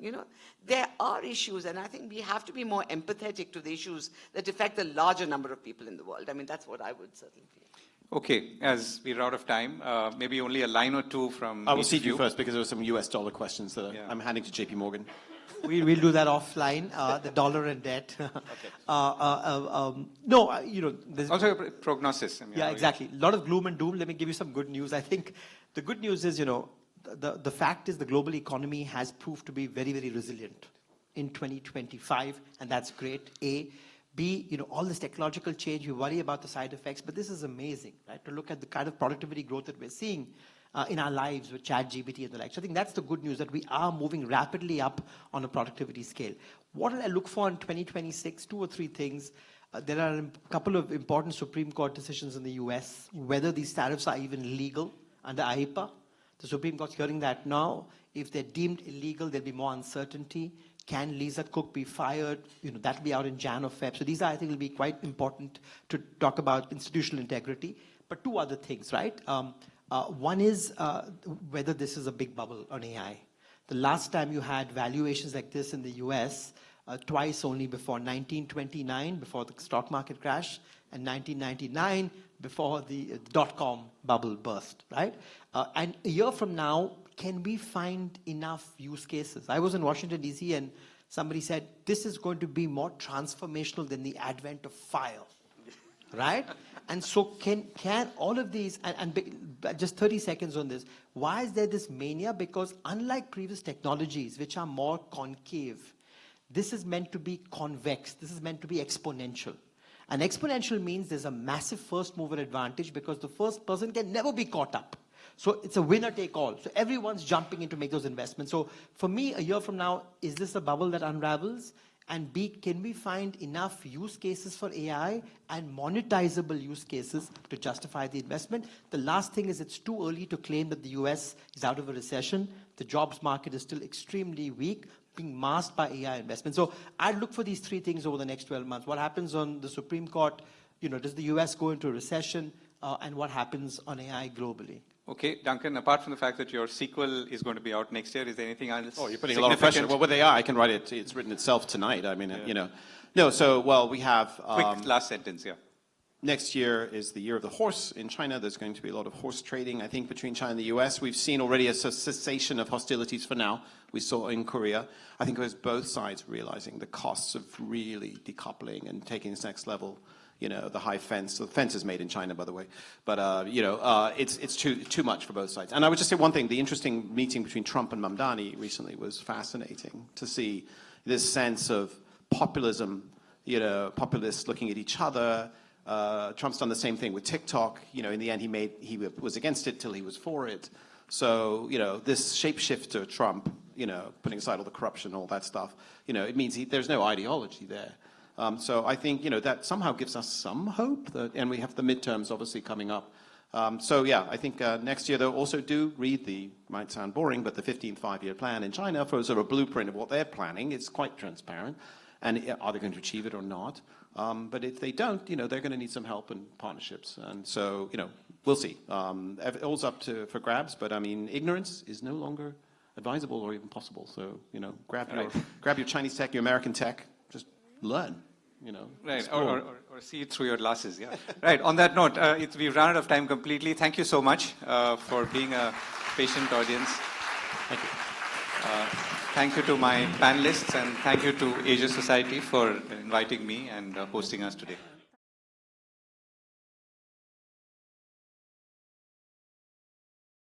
There are issues, and I think we have to be more empathetic to the issues that affect the larger number of people in the world. I mean, that's what I would certainly feel. Okay, as we're out of time, maybe only a line or two from I will cede you first because there were some US dollar questions that I'm handing to JP Morgan. We'll do that offline, the dollar and debt. There's also a prognosis. Exactly. A lot of gloom and doom. Let me give you some good news. I think the good news is, the fact is the global economy has proved to be very, very resilient in 2025, and that's great. A. B, all this technological change, you worry about the side effects, but this is amazing, right? To look at the kind of productivity growth that we're seeing in our lives with ChatGPT and the like. So I think that's the good news, that we are moving rapidly up on a productivity scale. What will I look for in 2026? 2 or 3 things. There are a couple of important Supreme Court decisions in the US, whether these tariffs are even legal under IEEPA. The Supreme Court's hearing that now. If they're deemed illegal, there'll be more uncertainty. Can Lisa Cook be fired? That'll be out in Jan or Feb. So these I think will be quite important to talk about institutional integrity. But 2 other things, right? One is whether this is a big bubble on AI. The last time you had valuations like this in the US, twice only, before 1929, before the stock market crash, and 1999, before the dot-com bubble burst, right? And a year from now, can we find enough use cases? I was in Washington, D.C., and somebody said, this is going to be more transformational than the advent of fire, right? And so can all of these, and just 30 seconds on this, why is there this mania? Because unlike previous technologies, which are more concave, this is meant to be convex. This is meant to be exponential. And exponential means there's a massive first mover advantage because the first person can never be caught up. So it's a winner take all. So everyone's jumping in to make those investments. So for me, a year from now, is this a bubble that unravels? And B, can we find enough use cases for AI and monetizable use cases to justify the investment? The last thing is, it's too early to claim that the US is out of a recession. The jobs market is still extremely weak, being masked by AI investment. So I'd look for these 3 things over the next 12 months. What happens on the Supreme Court? Does the US go into a recession? And what happens on AI globally? Okay, Duncan, apart from the fact that your sequel is going to be out next year, is there anything else? Oh, you're putting a lot of pressure. Well, with AI, I can write it. It's written itself tonight. I mean, No, so, we have... Quick last sentence, yeah. Next year is the year of the horse in China. There's going to be a lot of horse trading, I think, between China and the US. We've seen already a cessation of hostilities for now. We saw in Korea. I think it was both sides realizing the costs of really decoupling and taking this next level. The high fence. So the fence is made in China, by the way. But, it's too much for both sides. And I would just say one thing. The interesting meeting between Trump and Mamdani recently was fascinating to see this sense of populism, populists looking at each other. Trump's done the same thing with TikTok. In the end, he was against it till he was for it. So, this shapeshifter Trump, putting aside all the corruption, all that stuff, it means there's no ideology there. So I think, that somehow gives us some hope, and we have the midterms obviously coming up. So yeah, I think next year they'll also do read might sound boring, but the 15th five-year plan in China for sort of a blueprint of what they're planning. It's quite transparent. And are they going to achieve it or not? But if they don't, they're going to need some help and partnerships. And so, we'll see. All's up for grabs, but I mean, ignorance is no longer advisable or even possible. So, grab your Chinese tech, your American tech, just learn. Right, or see it through your glasses, yeah. Right, on that note, we've run out of time completely. Thank you so much for being a patient audience. Thank you. Thank you to my panelists, and thank you to Asia Society for inviting me and hosting us today.